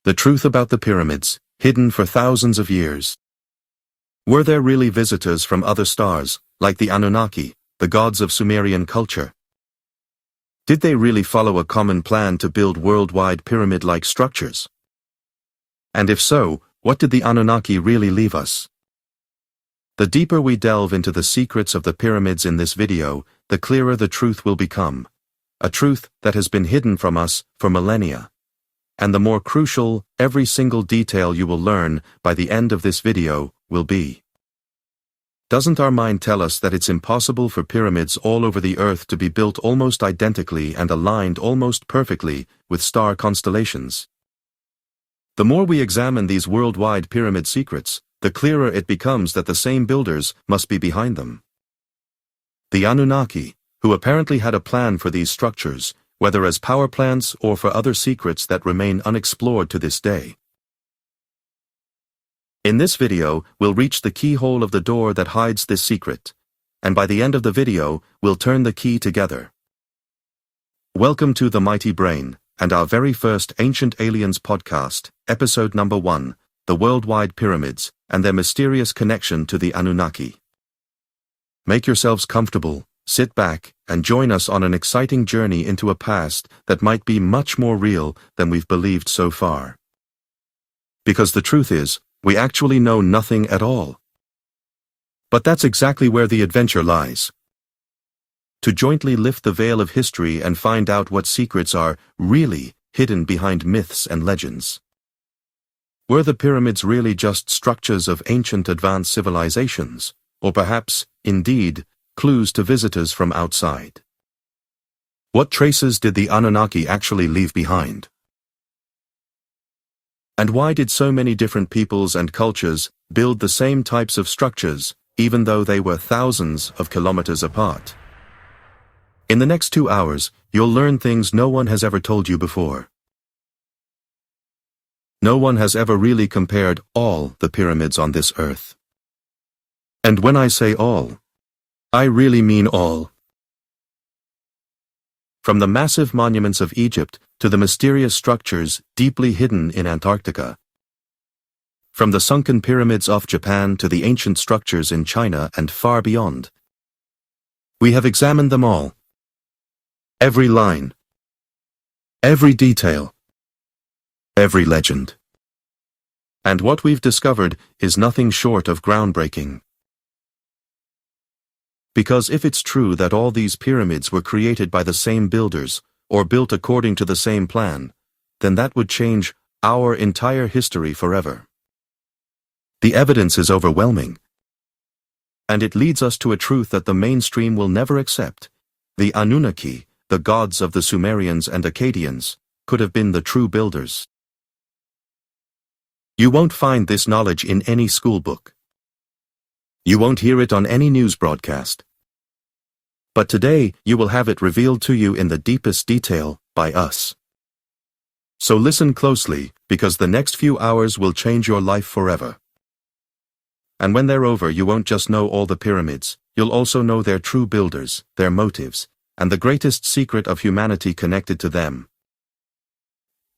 The truth about the pyramids, hidden for thousands of years. Were there really visitors from other stars, like the Anunnaki, the gods of Sumerian culture? Did they really follow a common plan to build worldwide pyramid-like structures? And if so, what did the Anunnaki really leave us? The deeper we delve into the secrets of the pyramids in this video, the clearer the truth will become. A truth that has been hidden from us for millennia. And the more crucial, every single detail you will learn by the end of this video will be. Doesn't our mind tell us that it's impossible for pyramids all over the earth to be built almost identically and aligned almost perfectly with star constellations? The more we examine these worldwide pyramid secrets, the clearer it becomes that the same builders must be behind them. The Anunnaki, who apparently had a plan for these structures, whether as power plants or for other secrets that remain unexplored to this day. In this video, we'll reach the keyhole of the door that hides this secret, and by the end of the video, we'll turn the key together. Welcome to The Mighty Brain, and our very first Ancient Aliens podcast, episode number 1, The Worldwide Pyramids, and their mysterious connection to the Anunnaki. Make yourselves comfortable, sit back, and join us on an exciting journey into a past that might be much more real than we've believed so far. Because the truth is, we actually know nothing at all. But that's exactly where the adventure lies. To jointly lift the veil of history and find out what secrets are really hidden behind myths and legends. Were the pyramids really just structures of ancient advanced civilizations, or perhaps, indeed, clues to visitors from outside? What traces did the Anunnaki actually leave behind? And why did so many different peoples and cultures build the same types of structures, even though they were thousands of kilometers apart? In the next 2 hours, you'll learn things no one has ever told you before. No one has ever really compared all the pyramids on this earth. And when I say all, I really mean all. From the massive monuments of Egypt to the mysterious structures deeply hidden in Antarctica. From the sunken pyramids off Japan to the ancient structures in China and far beyond. We have examined them all. Every line. Every detail. Every legend. And what we've discovered is nothing short of groundbreaking. Because if it's true that all these pyramids were created by the same builders, or built according to the same plan, then that would change our entire history forever. The evidence is overwhelming. And it leads us to a truth that the mainstream will never accept. The Anunnaki, the gods of the Sumerians and Akkadians, could have been the true builders. You won't find this knowledge in any school book. You won't hear it on any news broadcast. But today, you will have it revealed to you in the deepest detail by us. So listen closely, because the next few hours will change your life forever. And when they're over, you won't just know all the pyramids, you'll also know their true builders, their motives, and the greatest secret of humanity connected to them.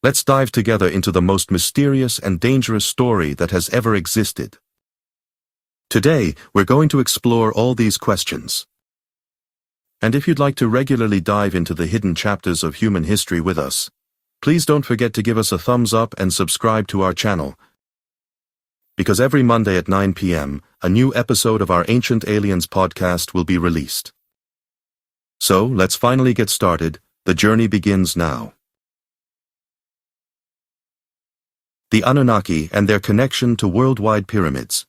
Let's dive together into the most mysterious and dangerous story that has ever existed. Today, we're going to explore all these questions. And if you'd like to regularly dive into the hidden chapters of human history with us, please don't forget to give us a thumbs up and subscribe to our channel. Because every Monday at 9 p.m., a new episode of our Ancient Aliens podcast will be released. So, let's finally get started. The journey begins now. The Anunnaki and their connection to worldwide pyramids.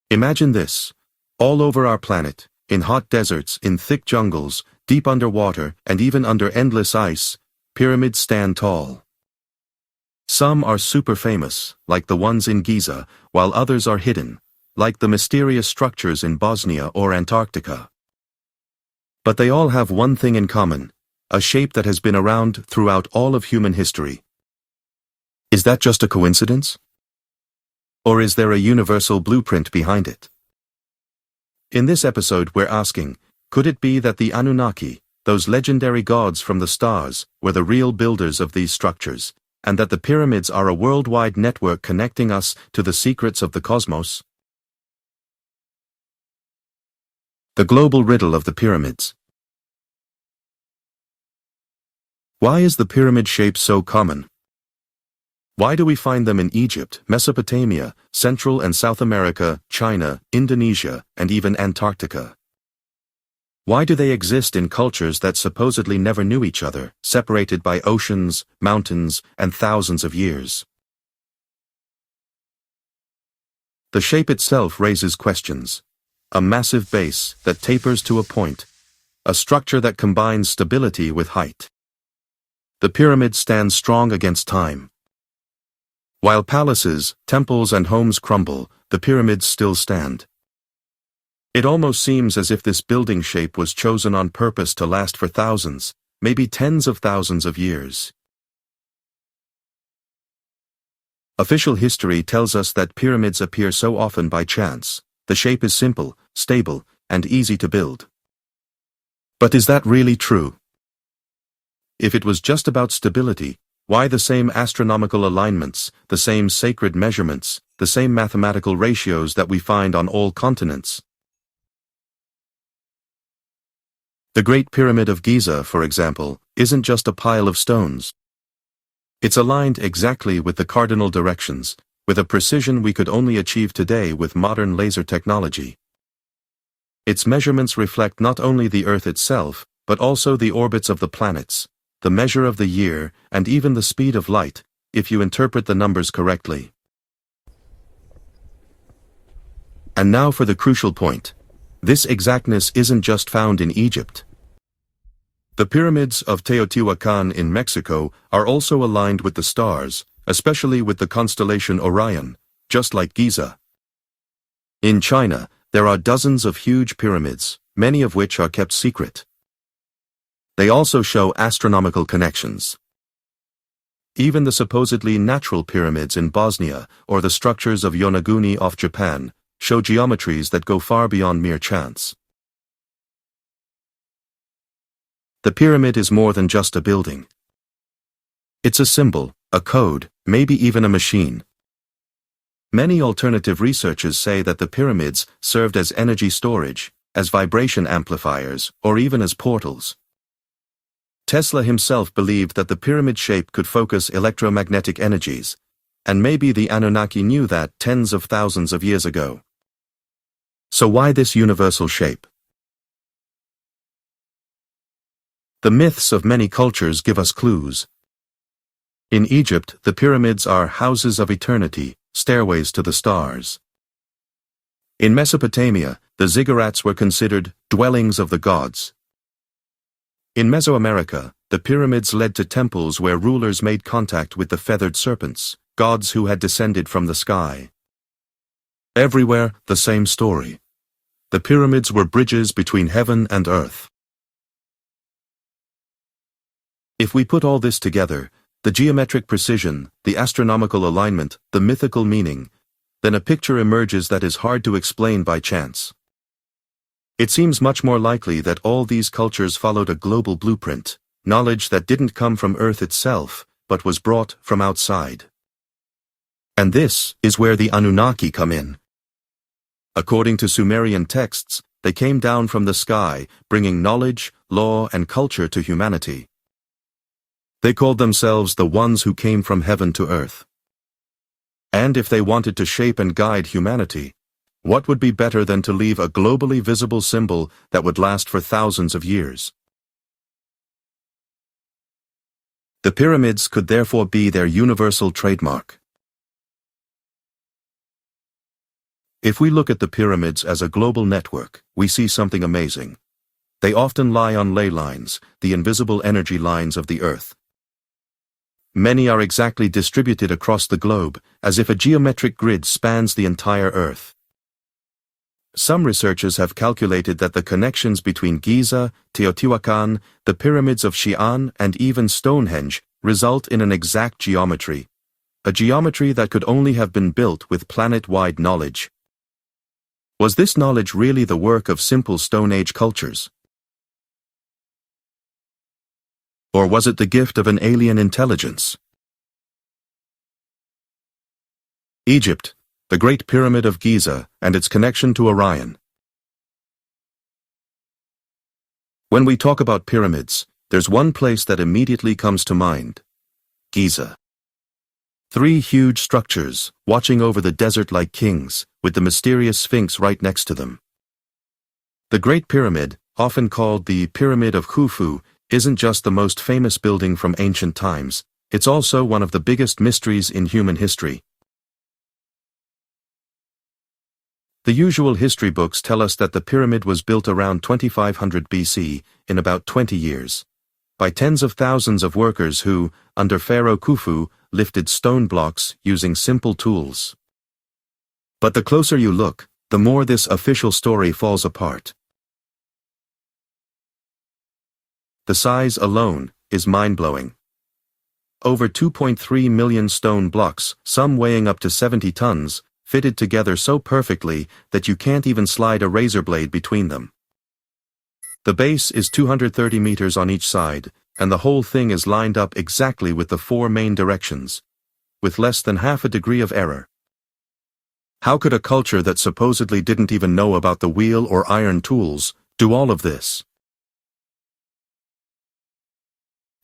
Imagine this. All over our planet, in hot deserts, in thick jungles, deep underwater, and even under endless ice, pyramids stand tall. Some are super famous, like the ones in Giza, while others are hidden, like the mysterious structures in Bosnia or Antarctica. But they all have one thing in common, a shape that has been around throughout all of human history. Is that just a coincidence? Or is there a universal blueprint behind it? In this episode, we're asking, could it be that the Anunnaki, those legendary gods from the stars, were the real builders of these structures, and that the pyramids are a worldwide network connecting us to the secrets of the cosmos? The global riddle of the pyramids. Why is the pyramid shape so common? Why do we find them in Egypt, Mesopotamia, Central and South America, China, Indonesia, and even Antarctica? Why do they exist in cultures that supposedly never knew each other, separated by oceans, mountains, and thousands of years? The shape itself raises questions. A massive base that tapers to a point, a structure that combines stability with height. The pyramid stands strong against time. While palaces, temples, and homes crumble, the pyramids still stand. It almost seems as if this building shape was chosen on purpose to last for thousands, maybe tens of thousands of years. Official history tells us that pyramids appear so often by chance. The shape is simple, stable, and easy to build. But is that really true? If it was just about stability, why the same astronomical alignments, the same sacred measurements, the same mathematical ratios that we find on all continents? The Great Pyramid of Giza, for example, isn't just a pile of stones. It's aligned exactly with the cardinal directions, with a precision we could only achieve today with modern laser technology. Its measurements reflect not only the Earth itself, but also the orbits of the planets, the measure of the year, and even the speed of light, if you interpret the numbers correctly. And now for the crucial point. This exactness isn't just found in Egypt. The pyramids of Teotihuacán in Mexico are also aligned with the stars, especially with the constellation Orion, just like Giza. In China, there are dozens of huge pyramids, many of which are kept secret. They also show astronomical connections. Even the supposedly natural pyramids in Bosnia or the structures of Yonaguni off Japan show geometries that go far beyond mere chance. The pyramid is more than just a building. It's a symbol, a code, maybe even a machine. Many alternative researchers say that the pyramids served as energy storage, as vibration amplifiers, or even as portals. Tesla himself believed that the pyramid shape could focus electromagnetic energies, and maybe the Anunnaki knew that tens of thousands of years ago. So why this universal shape? The myths of many cultures give us clues. In Egypt, the pyramids are houses of eternity, stairways to the stars. In Mesopotamia, the ziggurats were considered dwellings of the gods. In Mesoamerica, the pyramids led to temples where rulers made contact with the feathered serpents, gods who had descended from the sky. Everywhere, the same story. The pyramids were bridges between heaven and earth. If we put all this together, the geometric precision, the astronomical alignment, the mythical meaning, then a picture emerges that is hard to explain by chance. It seems much more likely that all these cultures followed a global blueprint, knowledge that didn't come from Earth itself, but was brought from outside. And this is where the Anunnaki come in. According to Sumerian texts, they came down from the sky, bringing knowledge, law, and culture to humanity. They called themselves the ones who came from heaven to earth. And if they wanted to shape and guide humanity, what would be better than to leave a globally visible symbol that would last for thousands of years? The pyramids could therefore be their universal trademark. If we look at the pyramids as a global network, we see something amazing. They often lie on ley lines, the invisible energy lines of the Earth. Many are exactly distributed across the globe, as if a geometric grid spans the entire Earth. Some researchers have calculated that the connections between Giza, Teotihuacán, the pyramids of Xi'an, and even Stonehenge result in an exact geometry, a geometry that could only have been built with planet-wide knowledge. Was this knowledge really the work of simple Stone Age cultures? Or was it the gift of an alien intelligence? Egypt, the Great Pyramid of Giza and its connection to Orion. When we talk about pyramids, there's one place that immediately comes to mind: Giza. 3 huge structures, watching over the desert like kings, with the mysterious Sphinx right next to them. The Great Pyramid, often called the Pyramid of Khufu, isn't just the most famous building from ancient times, it's also one of the biggest mysteries in human history. The usual history books tell us that the pyramid was built around 2500 BC, in about 20 years, by tens of thousands of workers who, under Pharaoh Khufu, lifted stone blocks using simple tools. But the closer you look, the more this official story falls apart. The size alone is mind-blowing. Over 2.3 million stone blocks, some weighing up to 70 tons, fitted together so perfectly that you can't even slide a razor blade between them. The base is 230 meters on each side, and the whole thing is lined up exactly with the 4 main directions, with less than half a degree of error. How could a culture that supposedly didn't even know about the wheel or iron tools do all of this?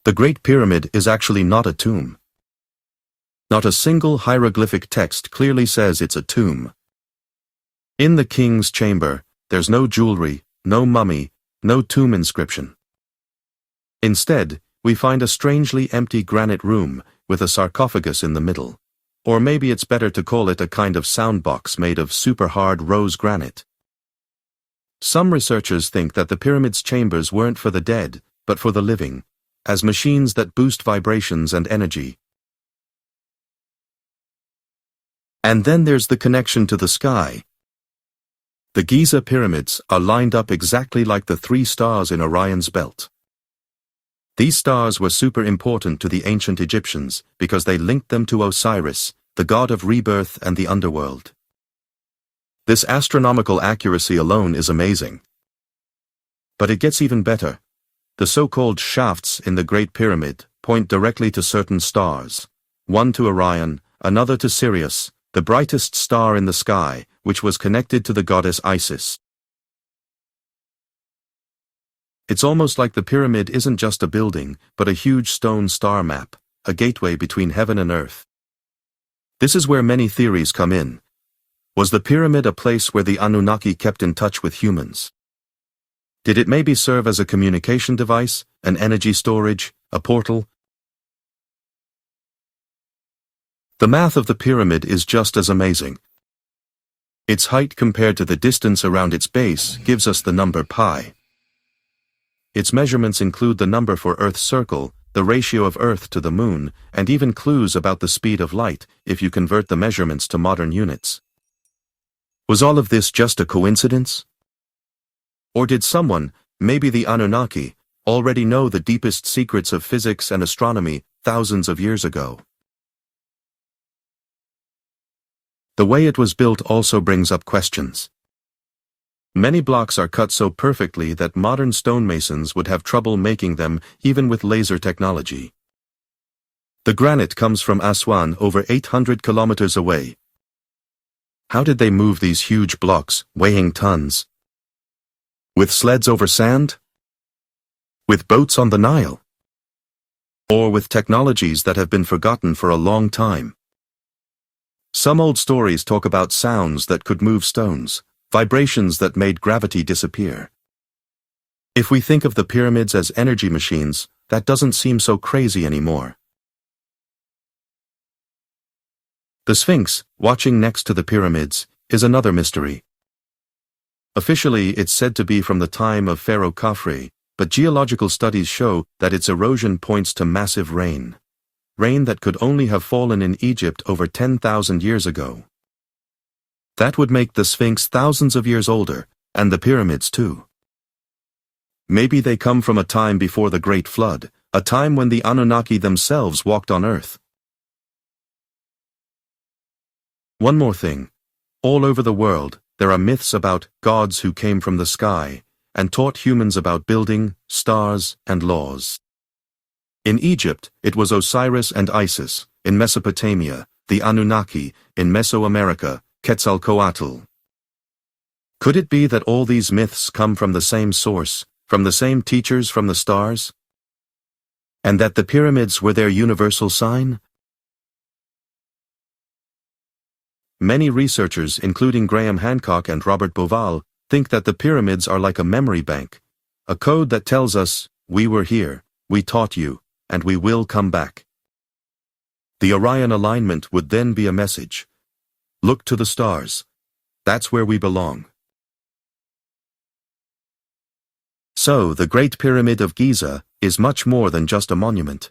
The Great Pyramid is actually not a tomb. Not a single hieroglyphic text clearly says it's a tomb. In the king's chamber, there's no jewelry, no mummy, no tomb inscription. Instead, we find a strangely empty granite room with a sarcophagus in the middle. Or maybe it's better to call it a kind of soundbox made of super hard rose granite. Some researchers think that the pyramid's chambers weren't for the dead, but for the living, as machines that boost vibrations and energy. And then there's the connection to the sky. The Giza pyramids are lined up exactly like the 3 stars in Orion's belt. These stars were super important to the ancient Egyptians because they linked them to Osiris, the god of rebirth and the underworld. This astronomical accuracy alone is amazing. But it gets even better. The so-called shafts in the Great Pyramid point directly to certain stars, one to Orion, another to Sirius, the brightest star in the sky, which was connected to the goddess Isis. It's almost like the pyramid isn't just a building, but a huge stone star map, a gateway between heaven and earth. This is where many theories come in. Was the pyramid a place where the Anunnaki kept in touch with humans? Did it maybe serve as a communication device, an energy storage, a portal? The math of the pyramid is just as amazing. Its height compared to the distance around its base gives us the number pi. Its measurements include the number for Earth's circle, the ratio of Earth to the Moon, and even clues about the speed of light if you convert the measurements to modern units. Was all of this just a coincidence? Or did someone, maybe the Anunnaki, already know the deepest secrets of physics and astronomy thousands of years ago? The way it was built also brings up questions. Many blocks are cut so perfectly that modern stonemasons would have trouble making them even with laser technology. The granite comes from Aswan over 800 kilometers away. How did they move these huge blocks, weighing tons? With sleds over sand? With boats on the Nile? Or with technologies that have been forgotten for a long time? Some old stories talk about sounds that could move stones, vibrations that made gravity disappear. If we think of the pyramids as energy machines, that doesn't seem so crazy anymore. The Sphinx, watching next to the pyramids, is another mystery. Officially, it's said to be from the time of Pharaoh Khafre, but geological studies show that its erosion points to massive rain. Rain that could only have fallen in Egypt over 10,000 years ago. That would make the Sphinx thousands of years older, and the pyramids too. Maybe they come from a time before the Great Flood, a time when the Anunnaki themselves walked on Earth. One more thing. All over the world, there are myths about gods who came from the sky and taught humans about building, stars, and laws. In Egypt, it was Osiris and Isis; in Mesopotamia, the Anunnaki; in Mesoamerica, Quetzalcoatl. Could it be that all these myths come from the same source, from the same teachers from the stars? And that the pyramids were their universal sign? Many researchers, including Graham Hancock and Robert Bauval, think that the pyramids are like a memory bank, a code that tells us, we were here, we taught you, and we will come back. The Orion alignment would then be a message. Look to the stars. That's where we belong. So, the Great Pyramid of Giza is much more than just a monument.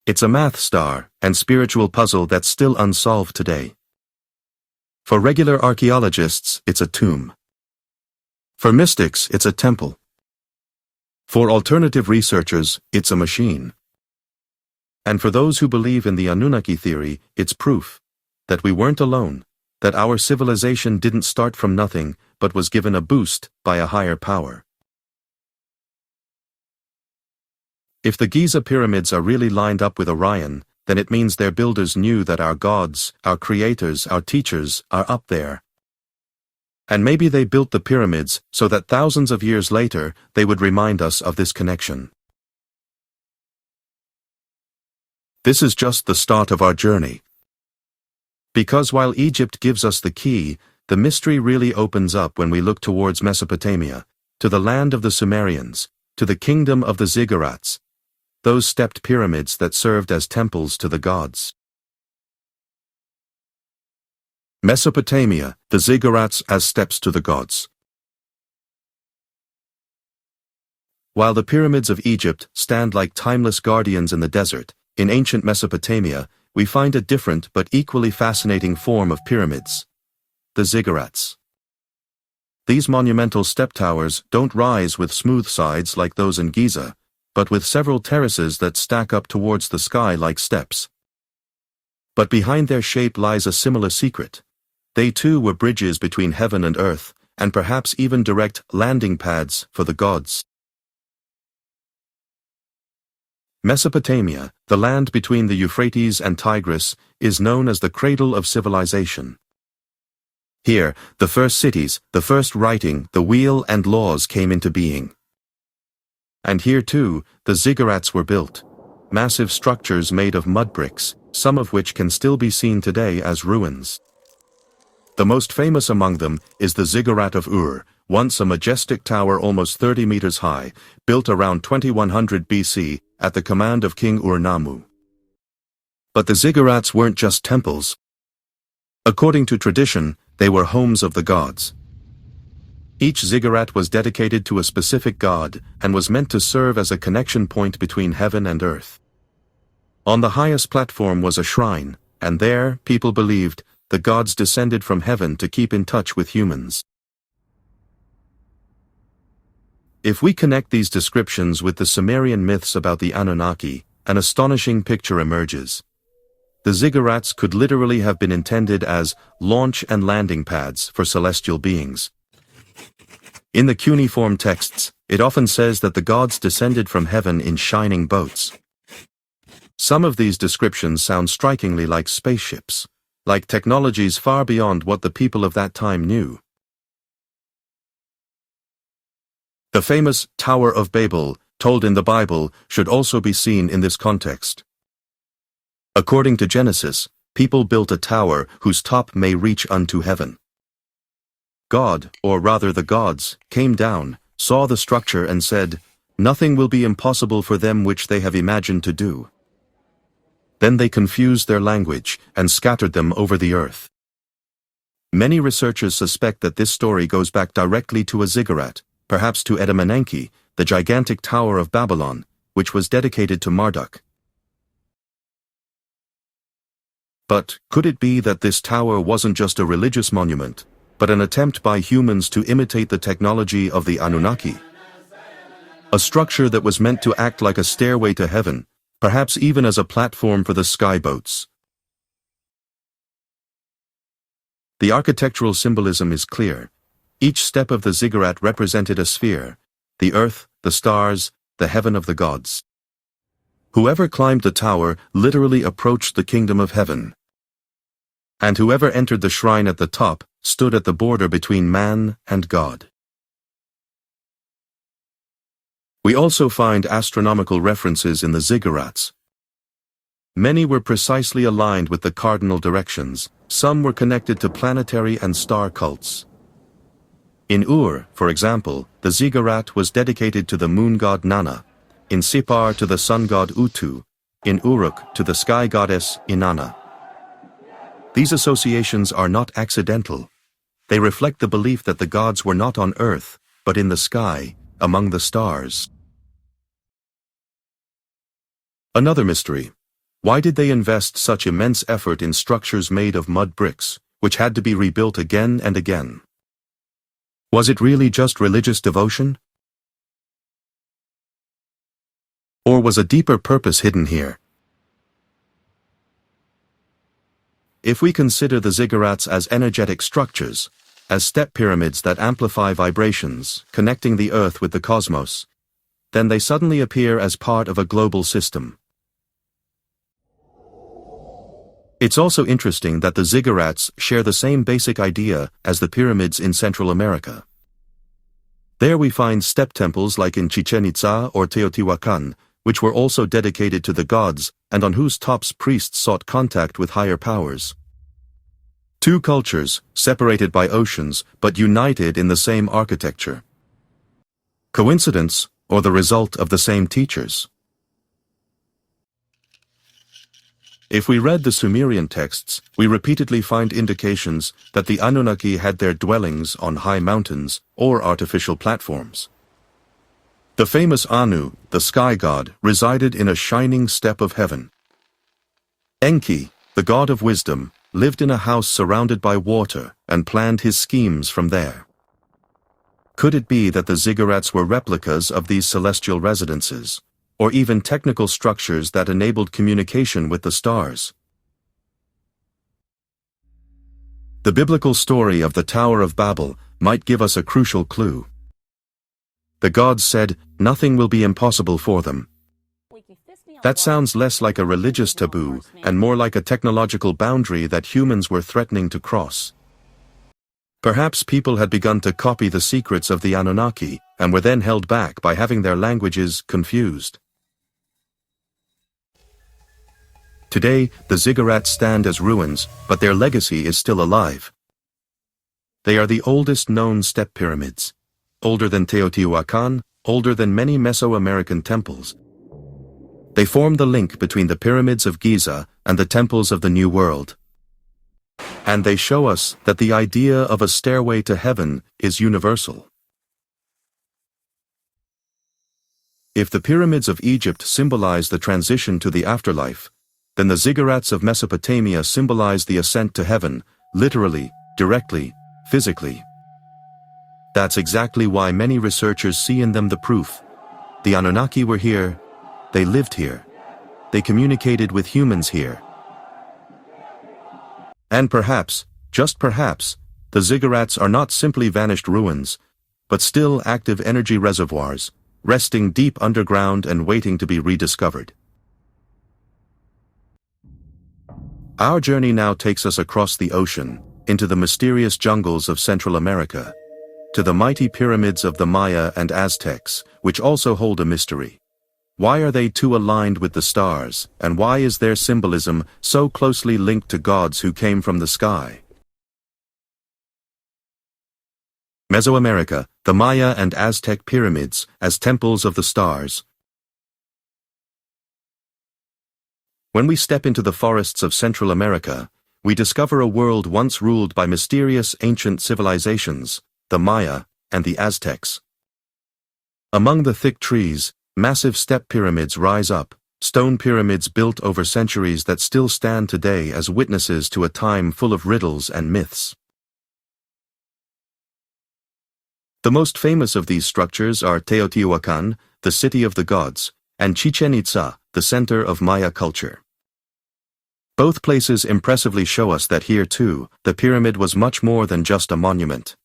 It's a math star and spiritual puzzle that's still unsolved today. For regular archaeologists, it's a tomb. For mystics, it's a temple. For alternative researchers, it's a machine. And for those who believe in the Anunnaki theory, it's proof that we weren't alone, that our civilization didn't start from nothing, but was given a boost by a higher power. If the Giza pyramids are really lined up with Orion, then it means their builders knew that our gods, our creators, our teachers, are up there. And maybe they built the pyramids so that thousands of years later they would remind us of this connection. This is just the start of our journey. Because while Egypt gives us the key, the mystery really opens up when we look towards Mesopotamia, to the land of the Sumerians, to the kingdom of the Ziggurats, those stepped pyramids that served as temples to the gods. Mesopotamia, the Ziggurats as steps to the gods. While the pyramids of Egypt stand like timeless guardians in the desert, in ancient Mesopotamia, we find a different but equally fascinating form of pyramids: the Ziggurats. These monumental step towers don't rise with smooth sides like those in Giza, but with several terraces that stack up towards the sky like steps. But behind their shape lies a similar secret. They too were bridges between heaven and earth, and perhaps even direct landing pads for the gods. Mesopotamia, the land between the Euphrates and Tigris, is known as the cradle of civilization. Here, the first cities, the first writing, the wheel and laws came into being. And here too, the Ziggurats were built, massive structures made of mud bricks, some of which can still be seen today as ruins. The most famous among them is the Ziggurat of Ur, once a majestic tower almost 30 meters high, built around 2100 BC at the command of King Ur-Nammu. But the Ziggurats weren't just temples. According to tradition, they were homes of the gods. Each ziggurat was dedicated to a specific god and was meant to serve as a connection point between heaven and earth. On the highest platform was a shrine, and there, people believed, the gods descended from heaven to keep in touch with humans. If we connect these descriptions with the Sumerian myths about the Anunnaki, an astonishing picture emerges. The ziggurats could literally have been intended as launch and landing pads for celestial beings. In the cuneiform texts, it often says that the gods descended from heaven in shining boats. Some of these descriptions sound strikingly like spaceships, like technologies far beyond what the people of that time knew. The famous Tower of Babel, told in the Bible, should also be seen in this context. According to Genesis, people built a tower whose top may reach unto heaven. God, or rather the gods, came down, saw the structure and said, "Nothing will be impossible for them which they have imagined to do." Then they confused their language and scattered them over the earth. Many researchers suspect that this story goes back directly to a ziggurat, perhaps to Edamanenki, the gigantic Tower of Babylon, which was dedicated to Marduk. But could it be that this tower wasn't just a religious monument, but an attempt by humans to imitate the technology of the Anunnaki? A structure that was meant to act like a stairway to heaven, perhaps even as a platform for the skyboats. The architectural symbolism is clear. Each step of the ziggurat represented a sphere: the earth, the stars, the heaven of the gods. Whoever climbed the tower literally approached the kingdom of heaven. And whoever entered the shrine at the top stood at the border between man and God. We also find astronomical references in the Ziggurats. Many were precisely aligned with the cardinal directions, some were connected to planetary and star cults. In Ur, for example, the Ziggurat was dedicated to the moon god Nana, in Sipar to the sun god Utu, in Uruk to the sky goddess Inanna. These associations are not accidental. They reflect the belief that the gods were not on earth, but in the sky, among the stars. Another mystery. Why did they invest such immense effort in structures made of mud bricks, which had to be rebuilt again and again? Was it really just religious devotion? Or was a deeper purpose hidden here? If we consider the ziggurats as energetic structures, as step pyramids that amplify vibrations, connecting the earth with the cosmos, then they suddenly appear as part of a global system. It's also interesting that the ziggurats share the same basic idea as the pyramids in Central America. There we find step temples like in Chichen Itza or Teotihuacán, which were also dedicated to the gods and on whose tops priests sought contact with higher powers. Two cultures, separated by oceans, but united in the same architecture. Coincidence, or the result of the same teachers? If we read the Sumerian texts, we repeatedly find indications that the Anunnaki had their dwellings on high mountains or artificial platforms. The famous Anu, the sky god, resided in a shining step of heaven. Enki, the god of wisdom, lived in a house surrounded by water and planned his schemes from there. Could it be that the ziggurats were replicas of these celestial residences, or even technical structures that enabled communication with the stars? The biblical story of the Tower of Babel might give us a crucial clue. The gods said, "Nothing will be impossible for them." That sounds less like a religious taboo and more like a technological boundary that humans were threatening to cross. Perhaps people had begun to copy the secrets of the Anunnaki and were then held back by having their languages confused. Today, the ziggurats stand as ruins, but their legacy is still alive. They are the oldest known step pyramids, older than Teotihuacán, older than many Mesoamerican temples. They form the link between the pyramids of Giza and the temples of the New World. And they show us that the idea of a stairway to heaven is universal. If the pyramids of Egypt symbolize the transition to the afterlife, then the ziggurats of Mesopotamia symbolize the ascent to heaven, literally, directly, physically. That's exactly why many researchers see in them the proof. The Anunnaki were here, they lived here, they communicated with humans here. And perhaps, just perhaps, the ziggurats are not simply vanished ruins, but still active energy reservoirs, resting deep underground and waiting to be rediscovered. Our journey now takes us across the ocean, into the mysterious jungles of Central America, to the mighty pyramids of the Maya and Aztecs, which also hold a mystery. Why are they too aligned with the stars, and why is their symbolism so closely linked to gods who came from the sky? Mesoamerica, the Maya and Aztec pyramids as temples of the stars. When we step into the forests of Central America, we discover a world once ruled by mysterious ancient civilizations, the Maya and the Aztecs. Among the thick trees, massive step pyramids rise up, stone pyramids built over centuries that still stand today as witnesses to a time full of riddles and myths. The most famous of these structures are Teotihuacán, the city of the gods, and Chichen Itza, the center of Maya culture. Both places impressively show us that here too, the pyramid was much more than just a monument.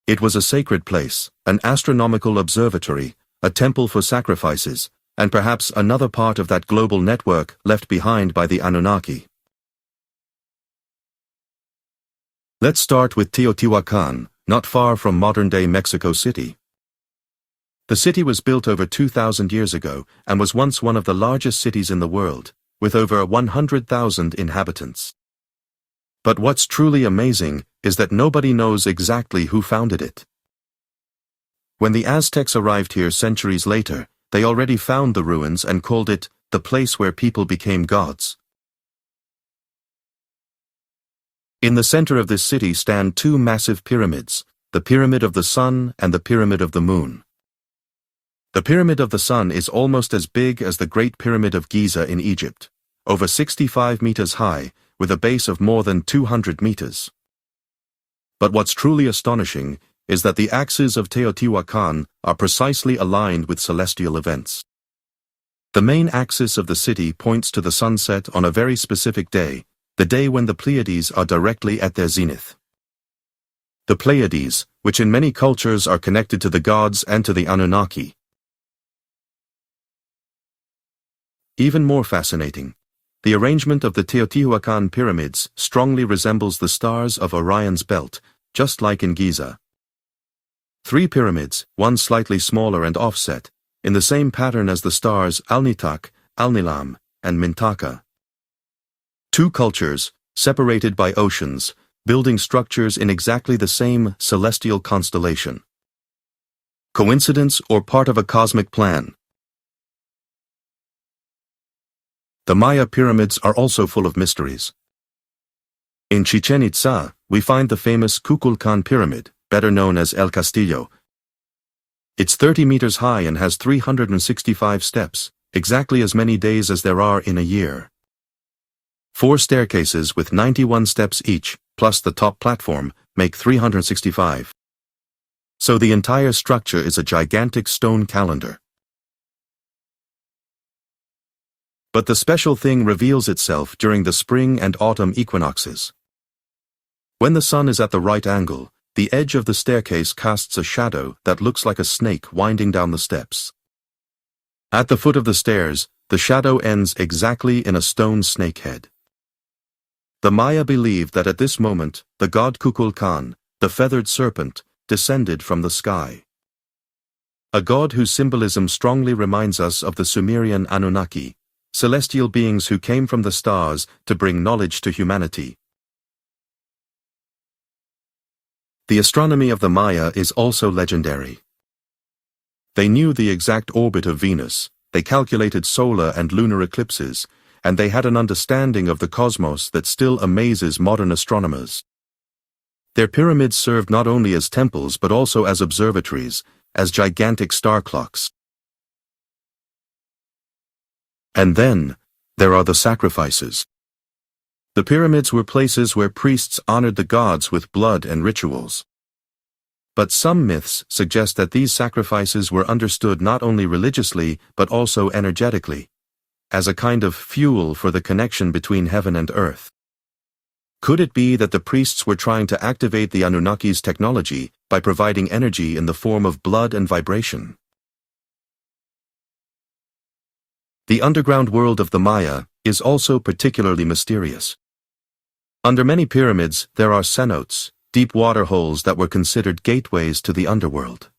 It was a sacred place, an astronomical observatory, a temple for sacrifices, and perhaps another part of that global network left behind by the Anunnaki. Let's start with Teotihuacán, not far from modern-day Mexico City. The city was built over 2,000 years ago and was once one of the largest cities in the world, with over 100,000 inhabitants. But what's truly amazing is that nobody knows exactly who founded it. When the Aztecs arrived here centuries later, they already found the ruins and called it the place where people became gods. In the center of this city stand two massive pyramids, the Pyramid of the Sun and the Pyramid of the Moon. The Pyramid of the Sun is almost as big as the Great Pyramid of Giza in Egypt, over 65 meters high, with a base of more than 200 meters. But what's truly astonishing is that the axes of Teotihuacán are precisely aligned with celestial events. The main axis of the city points to the sunset on a very specific day, the day when the Pleiades are directly at their zenith. The Pleiades, which in many cultures are connected to the gods and to the Anunnaki. Even more fascinating, the arrangement of the Teotihuacán pyramids strongly resembles the stars of Orion's belt, just like in Giza. 3 pyramids, one slightly smaller and offset, in the same pattern as the stars Alnitak, Alnilam, and Mintaka. 2 cultures, separated by oceans, building structures in exactly the same celestial constellation. Coincidence or part of a cosmic plan? The Maya pyramids are also full of mysteries. In Chichen Itza, we find the famous Kukulkan pyramid, better known as El Castillo. It's 30 meters high and has 365 steps, exactly as many days as there are in a year. 4 staircases with 91 steps each, plus the top platform, make 365. So the entire structure is a gigantic stone calendar. But the special thing reveals itself during the spring and autumn equinoxes. When the sun is at the right angle, the edge of the staircase casts a shadow that looks like a snake winding down the steps. At the foot of the stairs, the shadow ends exactly in a stone snakehead. The Maya believed that at this moment, the god Kukulkan, the feathered serpent, descended from the sky. A god whose symbolism strongly reminds us of the Sumerian Anunnaki, celestial beings who came from the stars to bring knowledge to humanity. The astronomy of the Maya is also legendary. They knew the exact orbit of Venus, they calculated solar and lunar eclipses, and they had an understanding of the cosmos that still amazes modern astronomers. Their pyramids served not only as temples but also as observatories, as gigantic star clocks. And then, there are the sacrifices. The pyramids were places where priests honored the gods with blood and rituals. But some myths suggest that these sacrifices were understood not only religiously but also energetically, as a kind of fuel for the connection between heaven and earth. Could it be that the priests were trying to activate the Anunnaki's technology by providing energy in the form of blood and vibration? The underground world of the Maya is also particularly mysterious. Under many pyramids, there are cenotes, deep water holes that were considered gateways to the underworld.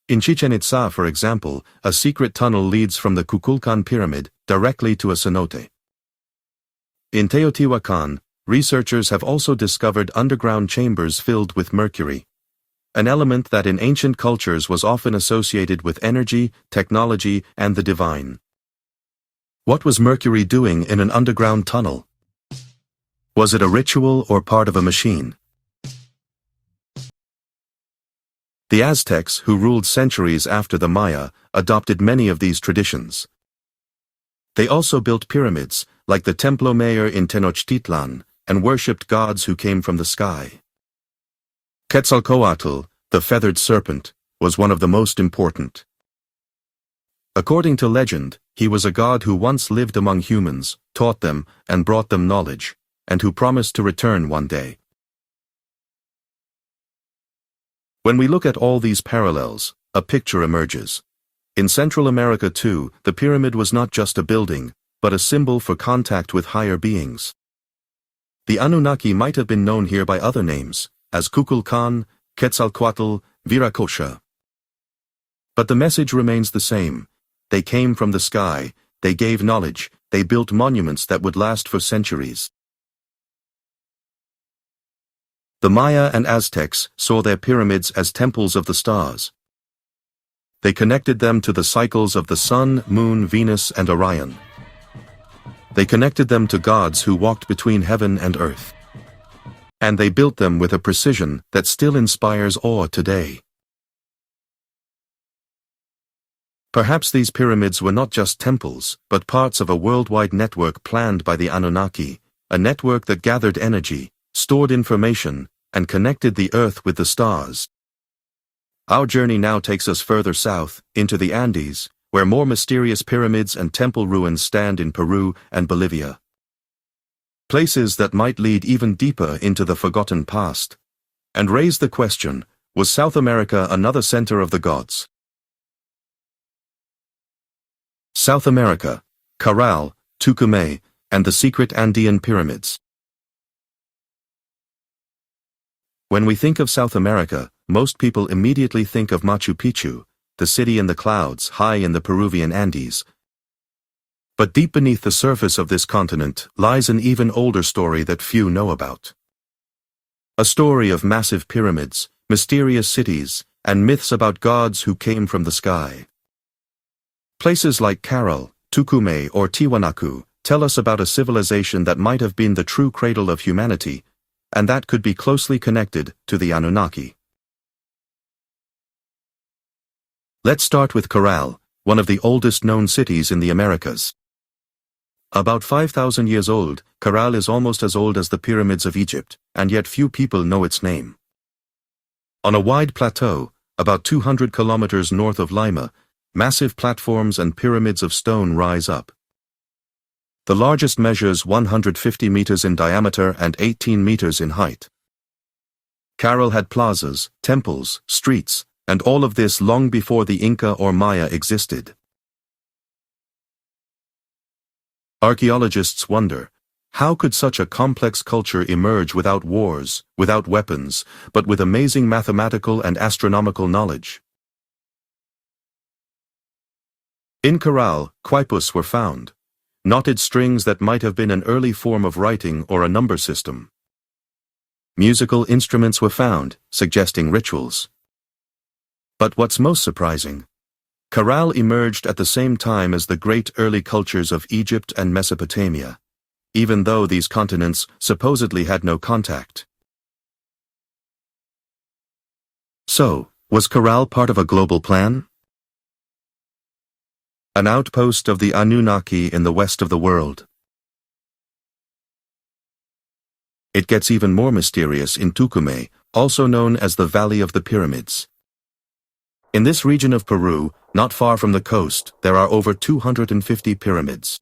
In Chichen Itza, for example, a secret tunnel leads from the Kukulkan pyramid directly to a cenote. In Teotihuacán, researchers have also discovered underground chambers filled with mercury, an element that in ancient cultures was often associated with energy, technology, and the divine. What was Mercury doing in an underground tunnel? Was it a ritual or part of a machine? The Aztecs, who ruled centuries after the Maya, adopted many of these traditions. They also built pyramids, like the Templo Mayor in Tenochtitlan, and worshipped gods who came from the sky. Quetzalcoatl, the feathered serpent, was one of the most important. According to legend, he was a god who once lived among humans, taught them, and brought them knowledge, and who promised to return one day. When we look at all these parallels, a picture emerges. In Central America too, the pyramid was not just a building, but a symbol for contact with higher beings. The Anunnaki might have been known here by other names, as Kukulkan, Quetzalcoatl, Viracocha. But the message remains the same. They came from the sky, they gave knowledge, they built monuments that would last for centuries. The Maya and Aztecs saw their pyramids as temples of the stars. They connected them to the cycles of the sun, moon, Venus, and Orion. They connected them to gods who walked between heaven and earth. And they built them with a precision that still inspires awe today. Perhaps these pyramids were not just temples, but parts of a worldwide network planned by the Anunnaki, a network that gathered energy, stored information, and connected the earth with the stars. Our journey now takes us further south, into the Andes, where more mysterious pyramids and temple ruins stand in Peru and Bolivia. Places that might lead even deeper into the forgotten past, and raise the question, was South America another center of the gods? South America, Caral, Tucumé, and the secret Andean pyramids. When we think of South America, most people immediately think of Machu Picchu, the city in the clouds high in the Peruvian Andes. But deep beneath the surface of this continent lies an even older story that few know about. A story of massive pyramids, mysterious cities, and myths about gods who came from the sky. Places like Caral, Tucumé, or Tiwanaku tell us about a civilization that might have been the true cradle of humanity, and that could be closely connected to the Anunnaki. Let's start with Caral, one of the oldest known cities in the Americas. About 5,000 years old, Caral is almost as old as the pyramids of Egypt, and yet few people know its name. On a wide plateau, about 200 kilometers north of Lima, massive platforms and pyramids of stone rise up. The largest measures 150 meters in diameter and 18 meters in height. Caral had plazas, temples, streets, and all of this long before the Inca or Maya existed. Archaeologists wonder, how could such a complex culture emerge without wars, without weapons, but with amazing mathematical and astronomical knowledge? In Caral, quipus were found, knotted strings that might have been an early form of writing or a number system. Musical instruments were found, suggesting rituals. But what's most surprising, Caral emerged at the same time as the great early cultures of Egypt and Mesopotamia, even though these continents supposedly had no contact. So, was Caral part of a global plan? An outpost of the Anunnaki in the west of the world. It gets even more mysterious in Tucumé, also known as the Valley of the Pyramids. In this region of Peru, not far from the coast, there are over 250 pyramids.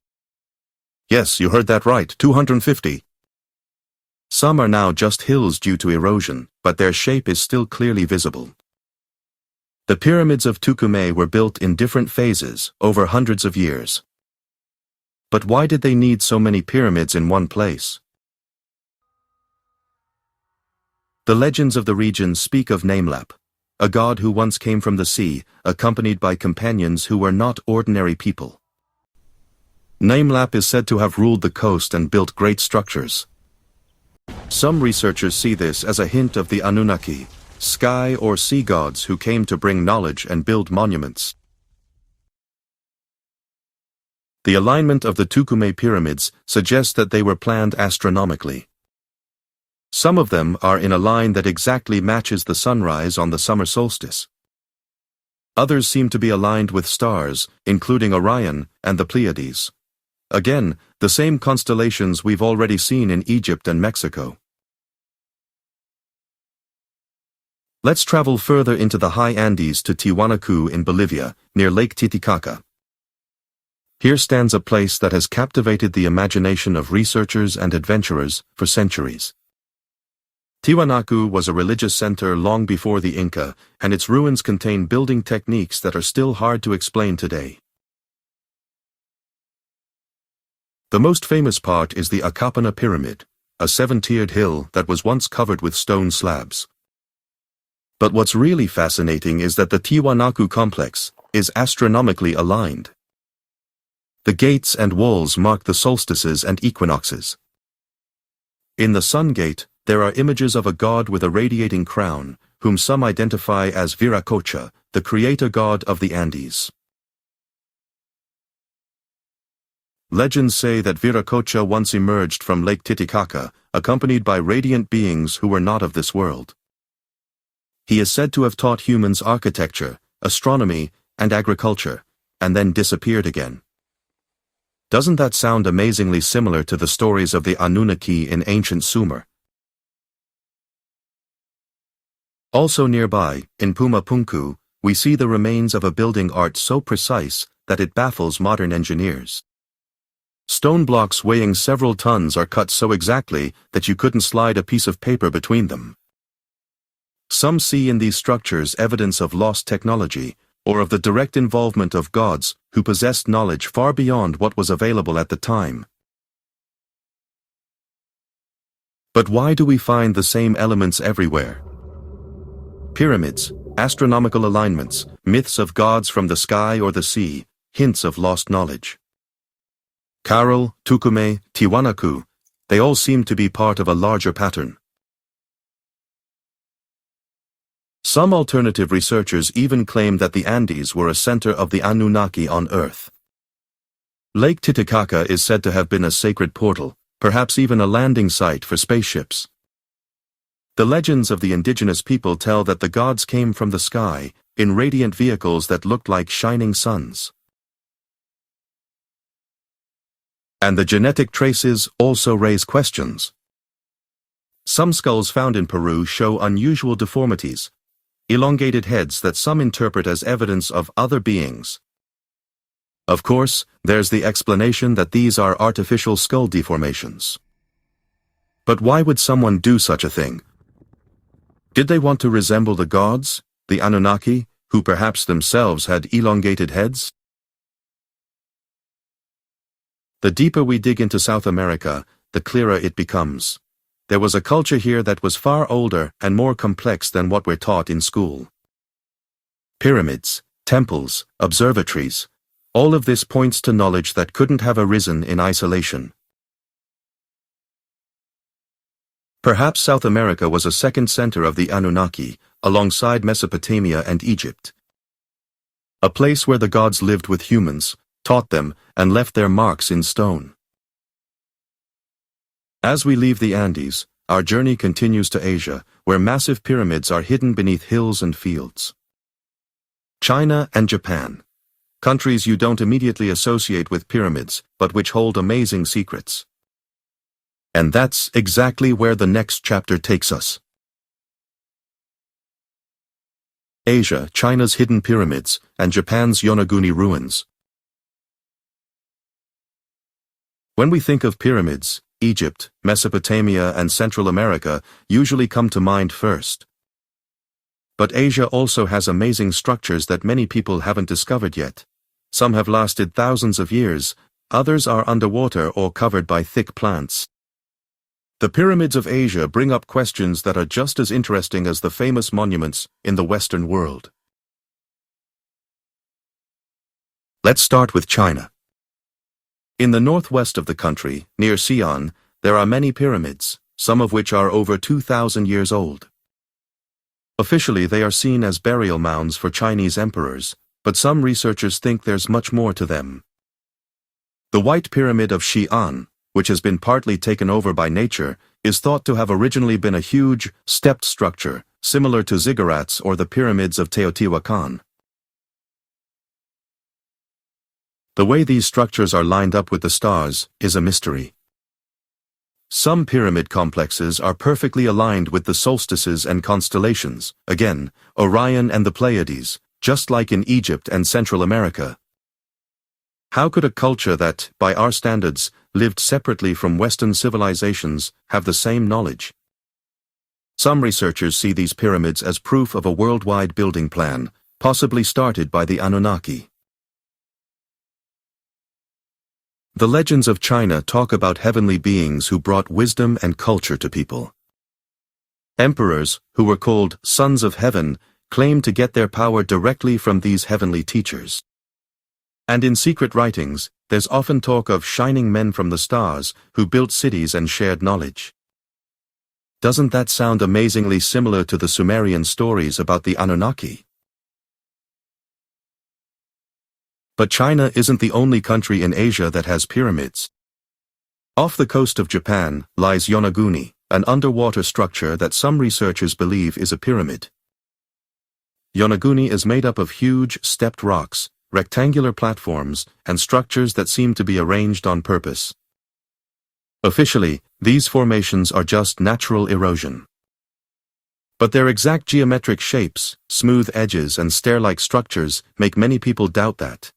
Yes, you heard that right, 250. Some are now just hills due to erosion, but their shape is still clearly visible. The pyramids of Tucumé were built in different phases, over hundreds of years. But why did they need so many pyramids in one place? The legends of the region speak of Namelap, a god who once came from the sea, accompanied by companions who were not ordinary people. Namelap is said to have ruled the coast and built great structures. Some researchers see this as a hint of the Anunnaki, sky or sea gods who came to bring knowledge and build monuments. The alignment of the Tucumé pyramids suggests that they were planned astronomically. Some of them are in a line that exactly matches the sunrise on the summer solstice. Others seem to be aligned with stars, including Orion and the Pleiades. Again, the same constellations we've already seen in Egypt and Mexico. Let's travel further into the high Andes to Tiwanaku in Bolivia, near Lake Titicaca. Here stands a place that has captivated the imagination of researchers and adventurers for centuries. Tiwanaku was a religious center long before the Inca, and its ruins contain building techniques that are still hard to explain today. The most famous part is the Akapana Pyramid, a seven-tiered hill that was once covered with stone slabs. But what's really fascinating is that the Tiwanaku complex is astronomically aligned. The gates and walls mark the solstices and equinoxes. In the sun gate, there are images of a god with a radiating crown, whom some identify as Viracocha, the creator god of the Andes. Legends say that Viracocha once emerged from Lake Titicaca, accompanied by radiant beings who were not of this world. He is said to have taught humans architecture, astronomy, and agriculture, and then disappeared again. Doesn't that sound amazingly similar to the stories of the Anunnaki in ancient Sumer? Also nearby, in Pumapunku, we see the remains of a building art so precise that it baffles modern engineers. Stone blocks weighing several tons are cut so exactly that you couldn't slide a piece of paper between them. Some see in these structures evidence of lost technology, or of the direct involvement of gods who possessed knowledge far beyond what was available at the time. But why do we find the same elements everywhere? Pyramids, astronomical alignments, myths of gods from the sky or the sea, hints of lost knowledge. Caral, Tucumé, Tiwanaku, they all seem to be part of a larger pattern. Some alternative researchers even claim that the Andes were a center of the Anunnaki on Earth. Lake Titicaca is said to have been a sacred portal, perhaps even a landing site for spaceships. The legends of the indigenous people tell that the gods came from the sky, in radiant vehicles that looked like shining suns. And the genetic traces also raise questions. Some skulls found in Peru show unusual deformities, elongated heads that some interpret as evidence of other beings. Of course, there's the explanation that these are artificial skull deformations. But why would someone do such a thing? Did they want to resemble the gods, the Anunnaki, who perhaps themselves had elongated heads? The deeper we dig into South America, the clearer it becomes. There was a culture here that was far older and more complex than what we're taught in school. Pyramids, temples, observatories, all of this points to knowledge that couldn't have arisen in isolation. Perhaps South America was a second center of the Anunnaki, alongside Mesopotamia and Egypt. A place where the gods lived with humans, taught them, and left their marks in stone. As we leave the Andes, our journey continues to Asia, where massive pyramids are hidden beneath hills and fields. China and Japan, countries you don't immediately associate with pyramids, but which hold amazing secrets. And that's exactly where the next chapter takes us. Asia, China's hidden pyramids, and Japan's Yonaguni ruins. When we think of pyramids, Egypt, Mesopotamia, and Central America usually come to mind first. But Asia also has amazing structures that many people haven't discovered yet. Some have lasted thousands of years, others are underwater or covered by thick plants. The pyramids of Asia bring up questions that are just as interesting as the famous monuments in the Western world. Let's start with China. In the northwest of the country, near Xi'an, there are many pyramids, some of which are over 2,000 years old. Officially, they are seen as burial mounds for Chinese emperors, but some researchers think there's much more to them. The White Pyramid of Xi'an, which has been partly taken over by nature, is thought to have originally been a huge, stepped structure, similar to Ziggurats or the pyramids of Teotihuacán. The way these structures are lined up with the stars is a mystery. Some pyramid complexes are perfectly aligned with the solstices and constellations, again, Orion and the Pleiades, just like in Egypt and Central America. How could a culture that, by our standards, lived separately from Western civilizations have the same knowledge? Some researchers see these pyramids as proof of a worldwide building plan, possibly started by the Anunnaki. The legends of China talk about heavenly beings who brought wisdom and culture to people. Emperors, who were called sons of heaven, claimed to get their power directly from these heavenly teachers. And in secret writings, there's often talk of shining men from the stars who built cities and shared knowledge. Doesn't that sound amazingly similar to the Sumerian stories about the Anunnaki? But China isn't the only country in Asia that has pyramids. Off the coast of Japan lies Yonaguni, an underwater structure that some researchers believe is a pyramid. Yonaguni is made up of huge, stepped rocks, rectangular platforms, and structures that seem to be arranged on purpose. Officially, these formations are just natural erosion. But their exact geometric shapes, smooth edges, and stair-like structures make many people doubt that.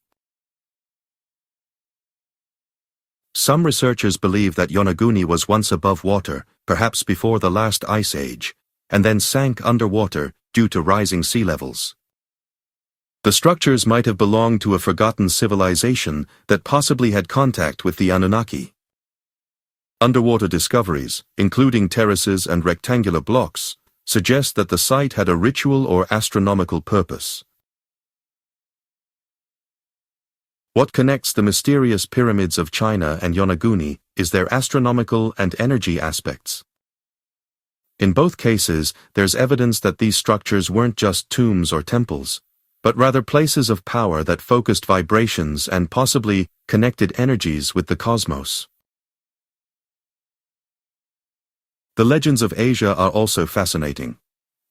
Some researchers believe that Yonaguni was once above water, perhaps before the last ice age, and then sank underwater due to rising sea levels. The structures might have belonged to a forgotten civilization that possibly had contact with the Anunnaki. Underwater discoveries, including terraces and rectangular blocks, suggest that the site had a ritual or astronomical purpose. What connects the mysterious pyramids of China and Yonaguni is their astronomical and energy aspects. In both cases, there's evidence that these structures weren't just tombs or temples, but rather places of power that focused vibrations and possibly connected energies with the cosmos. The legends of Asia are also fascinating.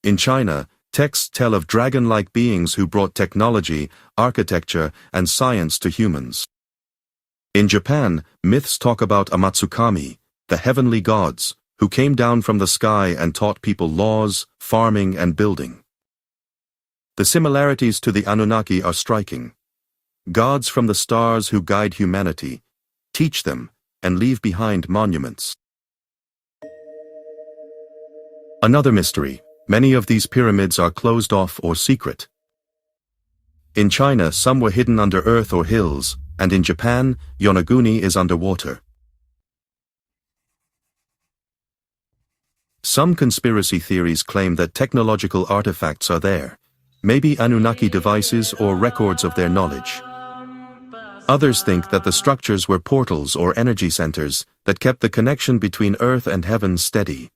In China, texts tell of dragon-like beings who brought technology, architecture, and science to humans. In Japan, myths talk about Amatsukami, the heavenly gods, who came down from the sky and taught people laws, farming, and building. The similarities to the Anunnaki are striking. Gods from the stars who guide humanity, teach them, and leave behind monuments. Another mystery: many of these pyramids are closed off or secret. In China, some were hidden under earth or hills, and in Japan, Yonaguni is underwater. Some conspiracy theories claim that technological artifacts are there, maybe Anunnaki devices or records of their knowledge. Others think that the structures were portals or energy centers that kept the connection between earth and heaven steady.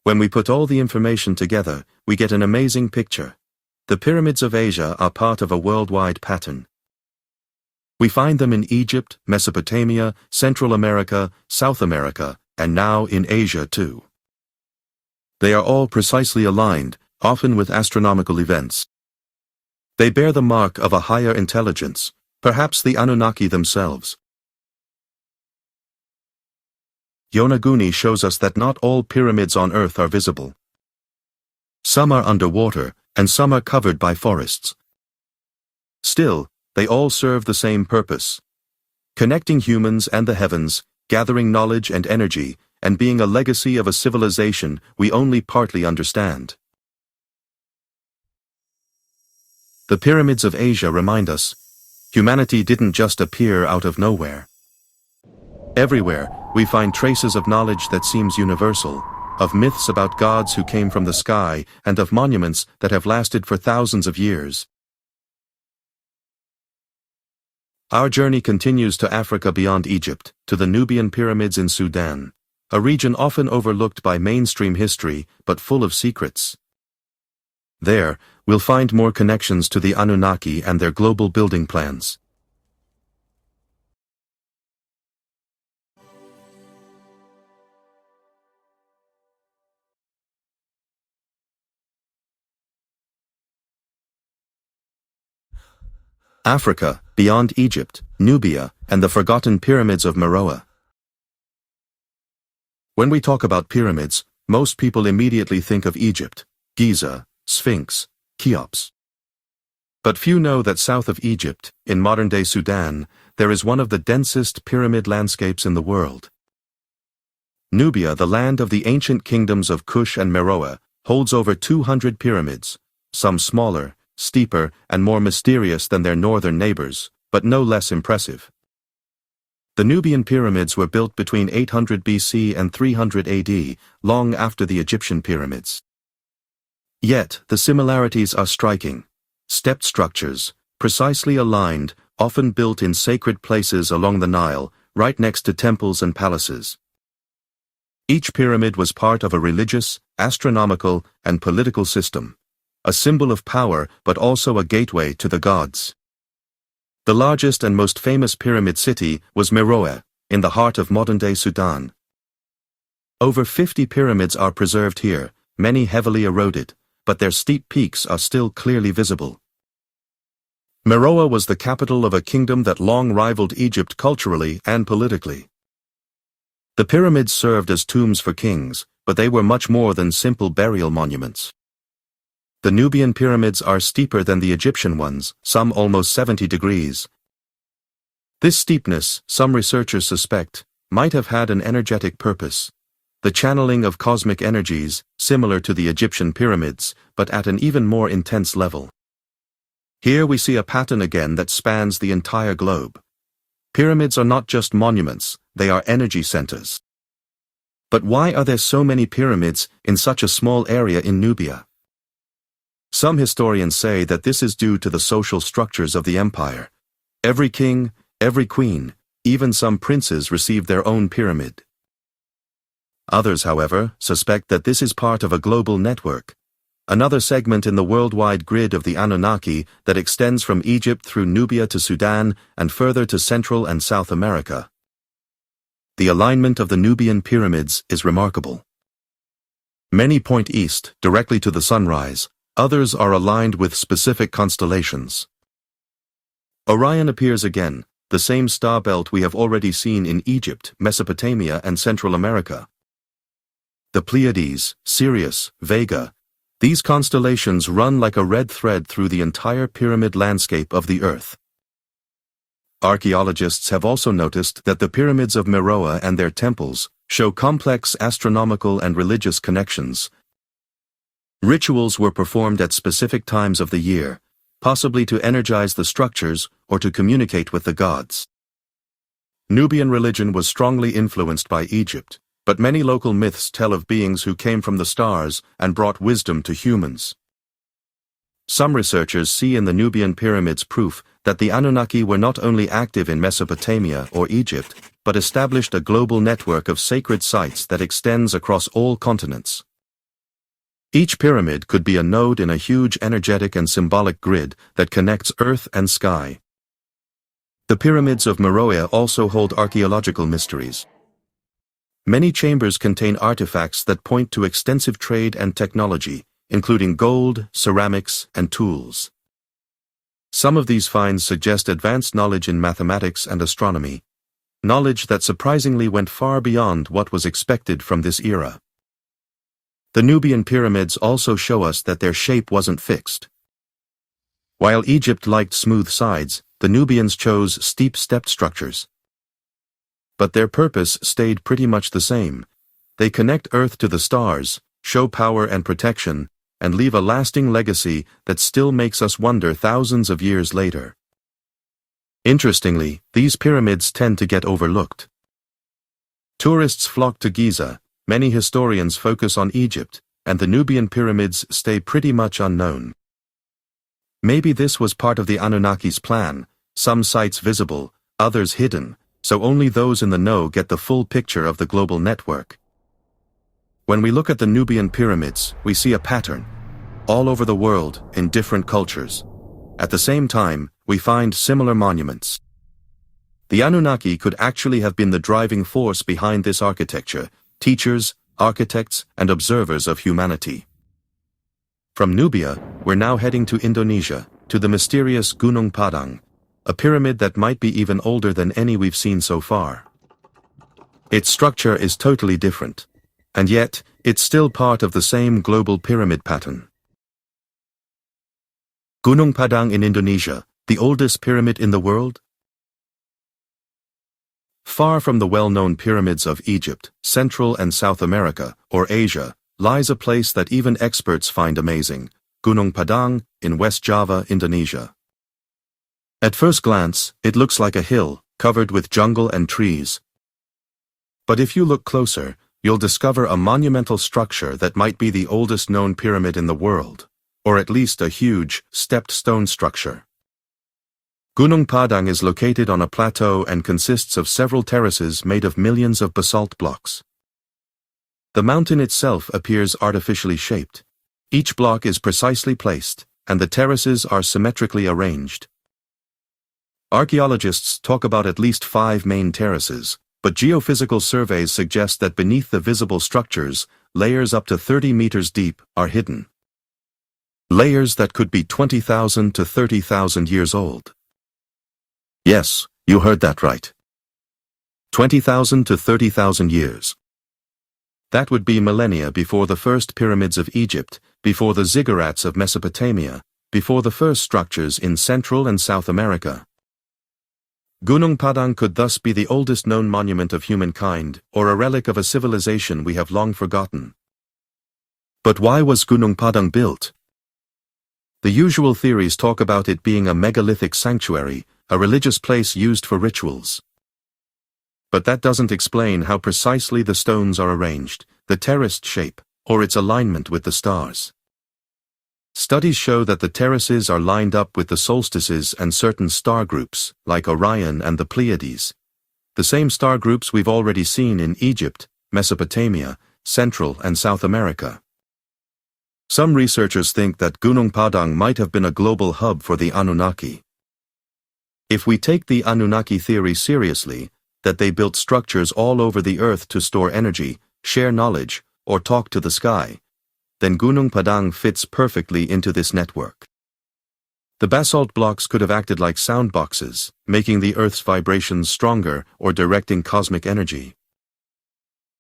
When we put all the information together, we get an amazing picture. The pyramids of Asia are part of a worldwide pattern. We find them in Egypt, Mesopotamia, Central America, South America, and now in Asia too. They are all precisely aligned, often with astronomical events. They bear the mark of a higher intelligence, perhaps the Anunnaki themselves. Yonaguni shows us that not all pyramids on Earth are visible. Some are underwater, and some are covered by forests. Still, they all serve the same purpose: connecting humans and the heavens, gathering knowledge and energy, and being a legacy of a civilization we only partly understand. The pyramids of Asia remind us, humanity didn't just appear out of nowhere. Everywhere, we find traces of knowledge that seems universal, of myths about gods who came from the sky, and of monuments that have lasted for thousands of years. Our journey continues to Africa beyond Egypt, to the Nubian pyramids in Sudan, a region often overlooked by mainstream history but full of secrets. There, we'll find more connections to the Anunnaki and their global building plans. Africa, beyond Egypt, Nubia, and the forgotten pyramids of Meroë. When we talk about pyramids, most people immediately think of Egypt, Giza, Sphinx, Cheops. But few know that south of Egypt, in modern-day Sudan, there is one of the densest pyramid landscapes in the world. Nubia, the land of the ancient kingdoms of Kush and Meroë, holds over 200 pyramids, some smaller, steeper, and more mysterious than their northern neighbors, but no less impressive. The Nubian pyramids were built between 800 BC and 300 AD, long after the Egyptian pyramids. Yet, the similarities are striking. Stepped structures, precisely aligned, often built in sacred places along the Nile, right next to temples and palaces. Each pyramid was part of a religious, astronomical, and political system, a symbol of power but also a gateway to the gods. The largest and most famous pyramid city was Meroë, in the heart of modern-day Sudan. Over 50 pyramids are preserved here, many heavily eroded, but their steep peaks are still clearly visible. Meroë was the capital of a kingdom that long rivaled Egypt culturally and politically. The pyramids served as tombs for kings, but they were much more than simple burial monuments. The Nubian pyramids are steeper than the Egyptian ones, some almost 70 degrees. This steepness, some researchers suspect, might have had an energetic purpose, the channeling of cosmic energies, similar to the Egyptian pyramids, but at an even more intense level. Here we see a pattern again that spans the entire globe. Pyramids are not just monuments, they are energy centers. But why are there so many pyramids in such a small area in Nubia? Some historians say that this is due to the social structures of the empire. Every king, every queen, even some princes received their own pyramid. Others, however, suspect that this is part of a global network, another segment in the worldwide grid of the Anunnaki that extends from Egypt through Nubia to Sudan and further to Central and South America. The alignment of the Nubian pyramids is remarkable. Many point east, directly to the sunrise. Others are aligned with specific constellations. Orion appears again, the same star belt we have already seen in Egypt, Mesopotamia, and Central America. The Pleiades, Sirius, Vega, these constellations run like a red thread through the entire pyramid landscape of the Earth. Archaeologists have also noticed that the pyramids of Meroë and their temples show complex astronomical and religious connections. Rituals were performed at specific times of the year, possibly to energize the structures or to communicate with the gods. Nubian religion was strongly influenced by Egypt, but many local myths tell of beings who came from the stars and brought wisdom to humans. Some researchers see in the Nubian pyramids proof that the Anunnaki were not only active in Mesopotamia or Egypt, but established a global network of sacred sites that extends across all continents. Each pyramid could be a node in a huge energetic and symbolic grid that connects earth and sky. The pyramids of Meroë also hold archaeological mysteries. Many chambers contain artifacts that point to extensive trade and technology, including gold, ceramics, and tools. Some of these finds suggest advanced knowledge in mathematics and astronomy, knowledge that surprisingly went far beyond what was expected from this era. The Nubian pyramids also show us that their shape wasn't fixed. While Egypt liked smooth sides, the Nubians chose steep stepped structures. But their purpose stayed pretty much the same. They connect Earth to the stars, show power and protection, and leave a lasting legacy that still makes us wonder thousands of years later. Interestingly, these pyramids tend to get overlooked. Tourists flock to Giza. Many historians focus on Egypt, and the Nubian pyramids stay pretty much unknown. Maybe this was part of the Anunnaki's plan, some sites visible, others hidden, so only those in the know get the full picture of the global network. When we look at the Nubian pyramids, we see a pattern, all over the world, in different cultures. At the same time, we find similar monuments. The Anunnaki could actually have been the driving force behind this architecture, teachers, architects, and observers of humanity. From Nubia, we're now heading to Indonesia, to the mysterious Gunung Padang, a pyramid that might be even older than any we've seen so far. Its structure is totally different, and yet, it's still part of the same global pyramid pattern. Gunung Padang in Indonesia, the oldest pyramid in the world? Far from the well-known pyramids of Egypt, Central and South America, or Asia, lies a place that even experts find amazing, Gunung Padang, in West Java, Indonesia. At first glance, it looks like a hill, covered with jungle and trees. But if you look closer, you'll discover a monumental structure that might be the oldest known pyramid in the world, or at least a huge, stepped stone structure. Gunung Padang is located on a plateau and consists of several terraces made of millions of basalt blocks. The mountain itself appears artificially shaped. Each block is precisely placed, and the terraces are symmetrically arranged. Archaeologists talk about at least 5 main terraces, but geophysical surveys suggest that beneath the visible structures, layers up to 30 meters deep are hidden. Layers that could be 20,000 to 30,000 years old. Yes, you heard that right. 20,000 to 30,000 years. That would be millennia before the first pyramids of Egypt, before the Ziggurats of Mesopotamia, before the first structures in Central and South America. Gunung Padang could thus be the oldest known monument of humankind, or a relic of a civilization we have long forgotten. But why was Gunung Padang built? The usual theories talk about it being a megalithic sanctuary, a religious place used for rituals. But that doesn't explain how precisely the stones are arranged, the terraced shape, or its alignment with the stars. Studies show that the terraces are lined up with the solstices and certain star groups, like Orion and the Pleiades, the same star groups we've already seen in Egypt, Mesopotamia, Central and South America. Some researchers think that Gunung Padang might have been a global hub for the Anunnaki. If we take the Anunnaki theory seriously, that they built structures all over the earth to store energy, share knowledge, or talk to the sky, then Gunung Padang fits perfectly into this network. The basalt blocks could have acted like sound boxes, making the Earth's vibrations stronger or directing cosmic energy.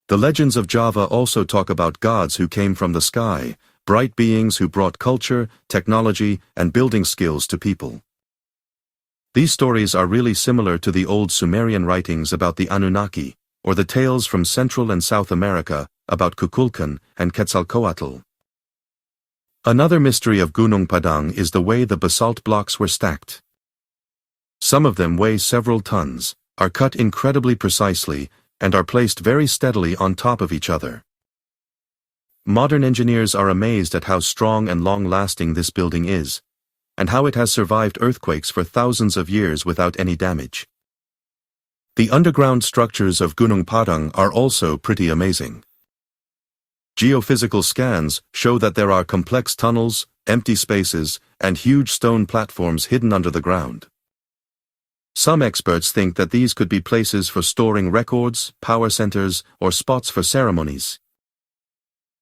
The legends of Java also talk about gods who came from the sky, bright beings who brought culture, technology, and building skills to people. These stories are really similar to the old Sumerian writings about the Anunnaki, or the tales from Central and South America about Kukulkan and Quetzalcoatl. Another mystery of Gunung Padang is the way the basalt blocks were stacked. Some of them weigh several tons, are cut incredibly precisely, and are placed very steadily on top of each other. Modern engineers are amazed at how strong and long-lasting this building is, and how it has survived earthquakes for thousands of years without any damage. The underground structures of Gunung Padang are also pretty amazing. Geophysical scans show that there are complex tunnels, empty spaces, and huge stone platforms hidden under the ground. Some experts think that these could be places for storing records, power centers, or spots for ceremonies.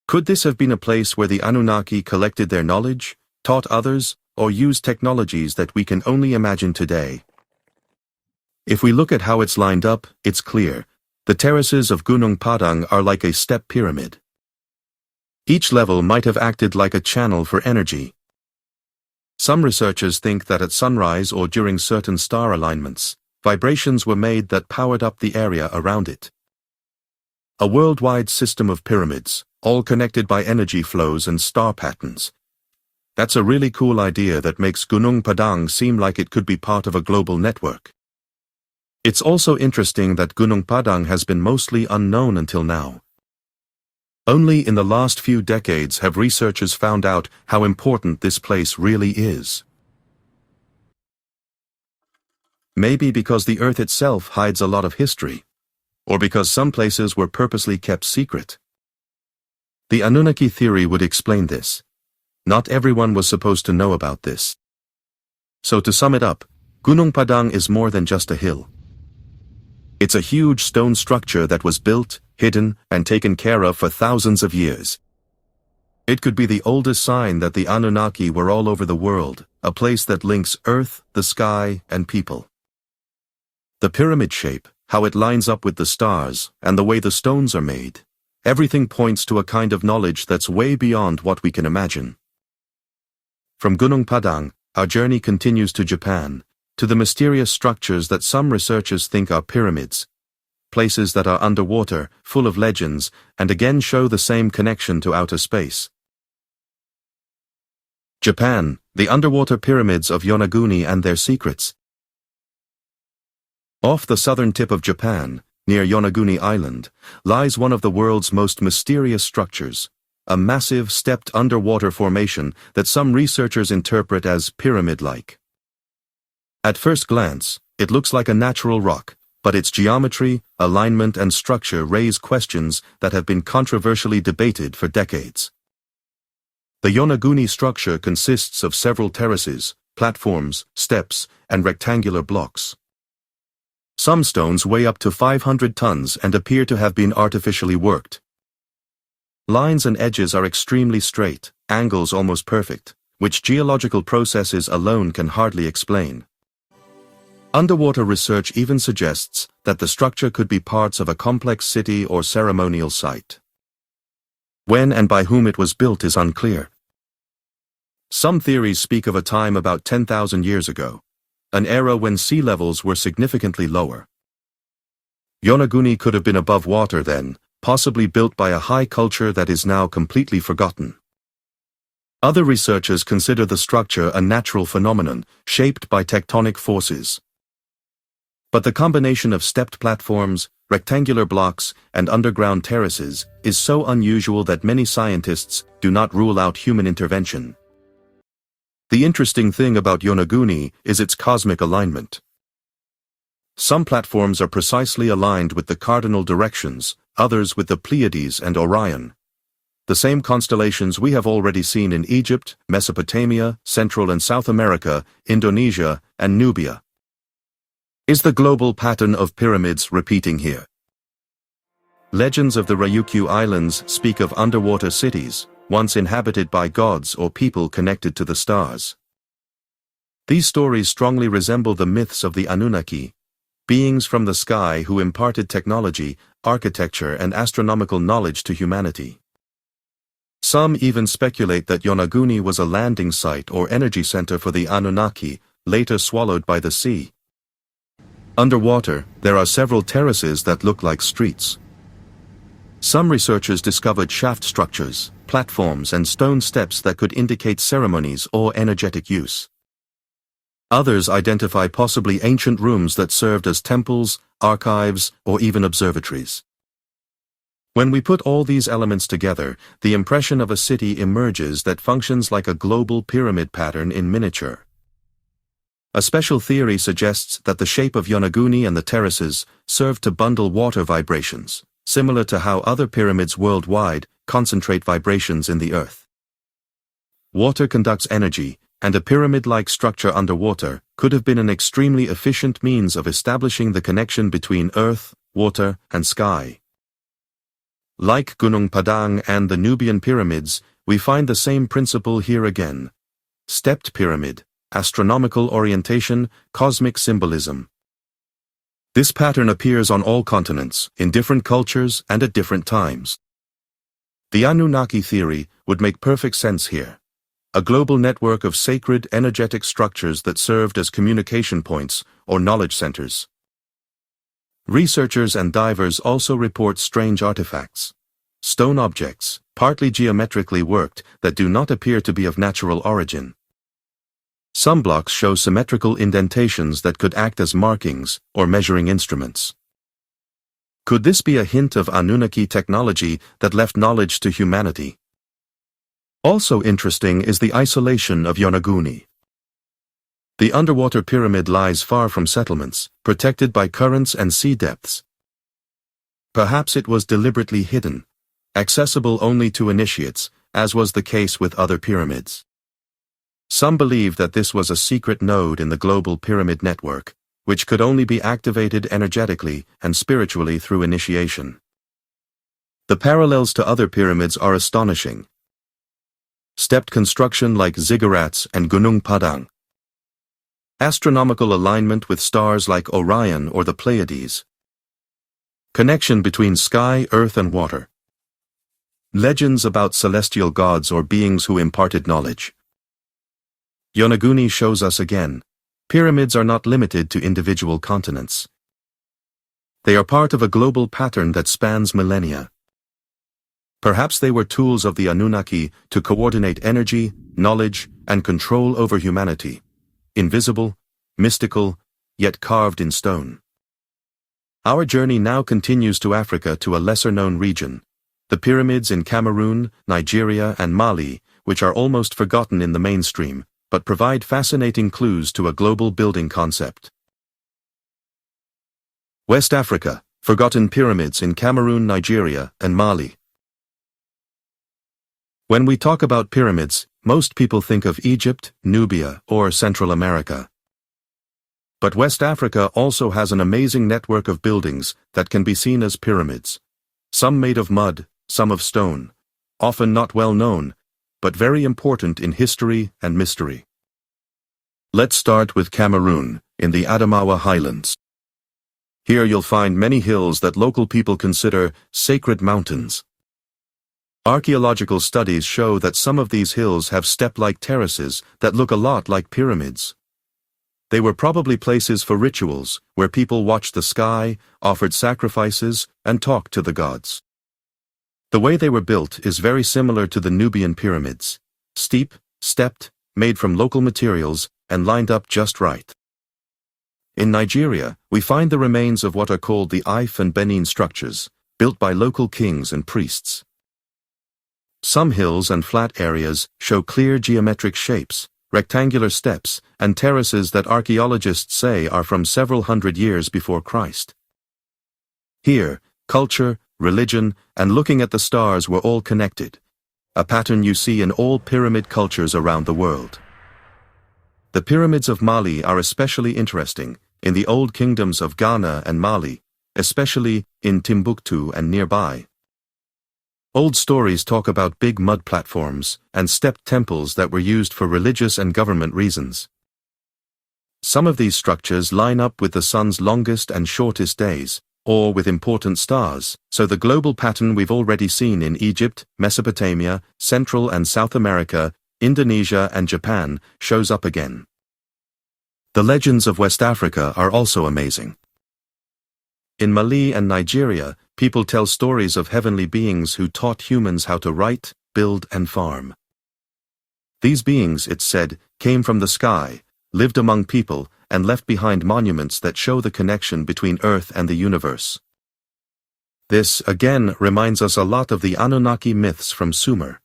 Could this have been a place where the Anunnaki collected their knowledge, taught others, or used technologies that we can only imagine today? If we look at how it's lined up, it's clear. The terraces of Gunung Padang are like a step pyramid. Each level might have acted like a channel for energy. Some researchers think that at sunrise or during certain star alignments, vibrations were made that powered up the area around it. A worldwide system of pyramids, all connected by energy flows and star patterns. That's a really cool idea that makes Gunung Padang seem like it could be part of a global network. It's also interesting that Gunung Padang has been mostly unknown until now. Only in the last few decades have researchers found out how important this place really is. Maybe because the Earth itself hides a lot of history, or because some places were purposely kept secret. The Anunnaki theory would explain this. Not everyone was supposed to know about this. So to sum it up, Gunung Padang is more than just a hill. It's a huge stone structure that was built, hidden, and taken care of for thousands of years. It could be the oldest sign that the Anunnaki were all over the world, a place that links Earth, the sky, and people. The pyramid shape, how it lines up with the stars, and the way the stones are made, everything points to a kind of knowledge that's way beyond what we can imagine. From Gunung Padang, our journey continues to Japan, to the mysterious structures that some researchers think are pyramids, places that are underwater, full of legends, and again show the same connection to outer space. Japan, the underwater pyramids of Yonaguni and their secrets. Off the southern tip of Japan, near Yonaguni Island, lies one of the world's most mysterious structures, a massive stepped underwater formation that some researchers interpret as pyramid-like. At first glance, it looks like a natural rock, but its geometry, alignment, and structure raise questions that have been controversially debated for decades. The Yonaguni structure consists of several terraces, platforms, steps, and rectangular blocks. Some stones weigh up to 500 tons and appear to have been artificially worked. Lines and edges are extremely straight, angles almost perfect, which geological processes alone can hardly explain. Underwater research even suggests that the structure could be parts of a complex city or ceremonial site. When and by whom it was built is unclear. Some theories speak of a time about 10,000 years ago, an era when sea levels were significantly lower. Yonaguni could have been above water then, possibly built by a high culture that is now completely forgotten. Other researchers consider the structure a natural phenomenon, shaped by tectonic forces. But the combination of stepped platforms, rectangular blocks, and underground terraces is so unusual that many scientists do not rule out human intervention. The interesting thing about Yonaguni is its cosmic alignment. Some platforms are precisely aligned with the cardinal directions, others with the Pleiades and Orion, the same constellations we have already seen in Egypt, Mesopotamia, Central and South America, Indonesia, and Nubia. Is the global pattern of pyramids repeating here? Legends of the Ryukyu Islands speak of underwater cities, once inhabited by gods or people connected to the stars. These stories strongly resemble the myths of the Anunnaki, beings from the sky who imparted technology, architecture, and astronomical knowledge to humanity. Some even speculate that Yonaguni was a landing site or energy center for the Anunnaki, later swallowed by the sea. Underwater, there are several terraces that look like streets. Some researchers discovered shaft structures, platforms, and stone steps that could indicate ceremonies or energetic use. Others identify possibly ancient rooms that served as temples, archives, or even observatories. When we put all these elements together, the impression of a city emerges that functions like a global pyramid pattern in miniature. A special theory suggests that the shape of Yonaguni and the terraces served to bundle water vibrations, similar to how other pyramids worldwide concentrate vibrations in the earth. Water conducts energy, and a pyramid-like structure underwater could have been an extremely efficient means of establishing the connection between earth, water, and sky. Like Gunung Padang and the Nubian pyramids, we find the same principle here again. Stepped pyramid, astronomical orientation, cosmic symbolism. This pattern appears on all continents, in different cultures, and at different times. The Anunnaki theory would make perfect sense here. A global network of sacred, energetic structures that served as communication points or knowledge centers. Researchers and divers also report strange artifacts. Stone objects, partly geometrically worked, that do not appear to be of natural origin. Some blocks show symmetrical indentations that could act as markings or measuring instruments. Could this be a hint of Anunnaki technology that left knowledge to humanity? Also interesting is the isolation of Yonaguni. The underwater pyramid lies far from settlements, protected by currents and sea depths. Perhaps it was deliberately hidden, accessible only to initiates, as was the case with other pyramids. Some believe that this was a secret node in the global pyramid network, which could only be activated energetically and spiritually through initiation. The parallels to other pyramids are astonishing. Stepped construction like Ziggurats and Gunung Padang. Astronomical alignment with stars like Orion or the Pleiades. Connection between sky, earth, and water. Legends about celestial gods or beings who imparted knowledge. Yonaguni shows us again, pyramids are not limited to individual continents. They are part of a global pattern that spans millennia. Perhaps they were tools of the Anunnaki to coordinate energy, knowledge, and control over humanity. Invisible, mystical, yet carved in stone. Our journey now continues to Africa, to a lesser-known region. The pyramids in Cameroon, Nigeria, and Mali, which are almost forgotten in the mainstream, but provide fascinating clues to a global building concept. West Africa, forgotten pyramids in Cameroon, Nigeria, and Mali. When we talk about pyramids, most people think of Egypt, Nubia, or Central America. But West Africa also has an amazing network of buildings that can be seen as pyramids. Some made of mud, some of stone, often not well known, but very important in history and mystery. Let's start with Cameroon, in the Adamawa Highlands. Here you'll find many hills that local people consider sacred mountains. Archaeological studies show that some of these hills have step-like terraces that look a lot like pyramids. They were probably places for rituals, where people watched the sky, offered sacrifices, and talked to the gods. The way they were built is very similar to the Nubian pyramids. Steep, stepped, made from local materials, and lined up just right. In Nigeria, we find the remains of what are called the Ife and Benin structures, built by local kings and priests. Some hills and flat areas show clear geometric shapes, rectangular steps, and terraces that archaeologists say are from several hundred years before Christ. Here, culture, religion, and looking at the stars were all connected, a pattern you see in all pyramid cultures around the world. The pyramids of Mali are especially interesting, in the old kingdoms of Ghana and Mali, especially in Timbuktu and nearby. Old stories talk about big mud platforms and stepped temples that were used for religious and government reasons. Some of these structures line up with the sun's longest and shortest days, or with important stars, so the global pattern we've already seen in Egypt, Mesopotamia, Central and South America, Indonesia and Japan shows up again. The legends of West Africa are also amazing. In Mali and Nigeria, people tell stories of heavenly beings who taught humans how to write, build, and farm. These beings, it's said, came from the sky, lived among people, and left behind monuments that show the connection between Earth and the universe. This, again, reminds us a lot of the Anunnaki myths from Sumer.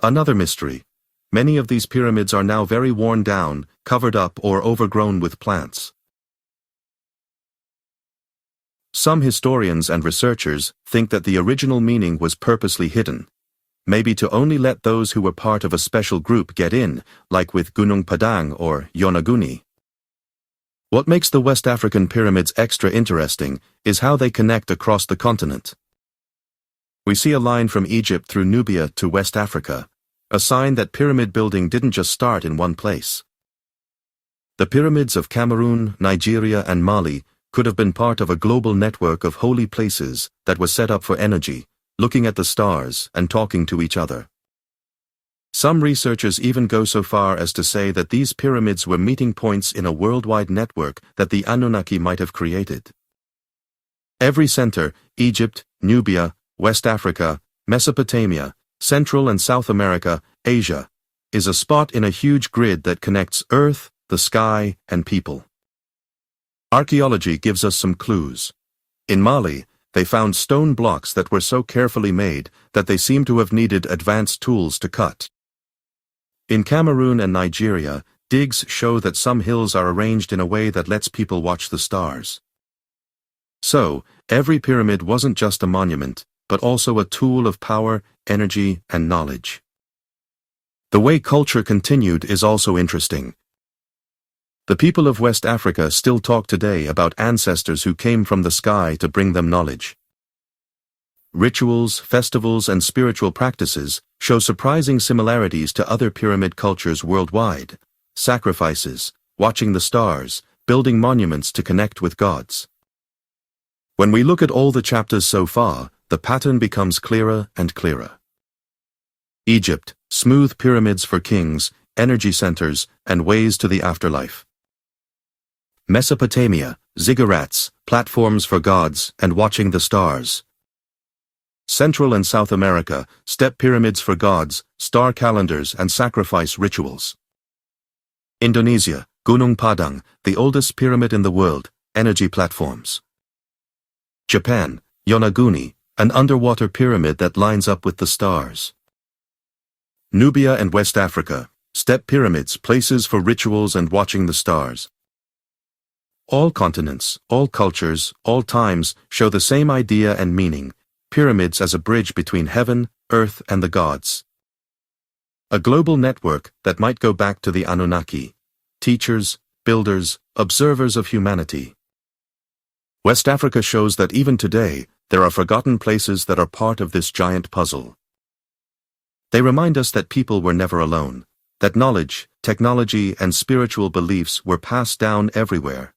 Another mystery. Many of these pyramids are now very worn down, covered up, or overgrown with plants. Some historians and researchers think that the original meaning was purposely hidden, maybe to only let those who were part of a special group get in, like with Gunung Padang or Yonaguni. What makes the West African pyramids extra interesting is how they connect across the continent. We see a line from Egypt through Nubia to West Africa, a sign that pyramid building didn't just start in one place. The pyramids of Cameroon, Nigeria, and Mali could have been part of a global network of holy places that was set up for energy, looking at the stars and talking to each other. Some researchers even go so far as to say that these pyramids were meeting points in a worldwide network that the Anunnaki might have created. Every center, Egypt, Nubia, West Africa, Mesopotamia, Central and South America, Asia, is a spot in a huge grid that connects Earth, the sky, and people. Archaeology gives us some clues. In Mali, they found stone blocks that were so carefully made that they seem to have needed advanced tools to cut. In Cameroon and Nigeria, digs show that some hills are arranged in a way that lets people watch the stars. So, every pyramid wasn't just a monument, but also a tool of power, energy, and knowledge. The way culture continued is also interesting. The people of West Africa still talk today about ancestors who came from the sky to bring them knowledge. Rituals, festivals, and spiritual practices show surprising similarities to other pyramid cultures worldwide: sacrifices, watching the stars, building monuments to connect with gods. When we look at all the chapters so far, the pattern becomes clearer and clearer. Egypt, smooth pyramids for kings, energy centers, and ways to the afterlife. Mesopotamia, Ziggurats, platforms for gods and watching the stars. Central and South America, step pyramids for gods, star calendars and sacrifice rituals. Indonesia, Gunung Padang, the oldest pyramid in the world, energy platforms. Japan, Yonaguni, an underwater pyramid that lines up with the stars. Nubia and West Africa, step pyramids, places for rituals and watching the stars. All continents, all cultures, all times show the same idea and meaning, pyramids as a bridge between heaven, earth and the gods. A global network that might go back to the Anunnaki, teachers, builders, observers of humanity. West Africa shows that even today, there are forgotten places that are part of this giant puzzle. They remind us that people were never alone, that knowledge, technology and spiritual beliefs were passed down everywhere,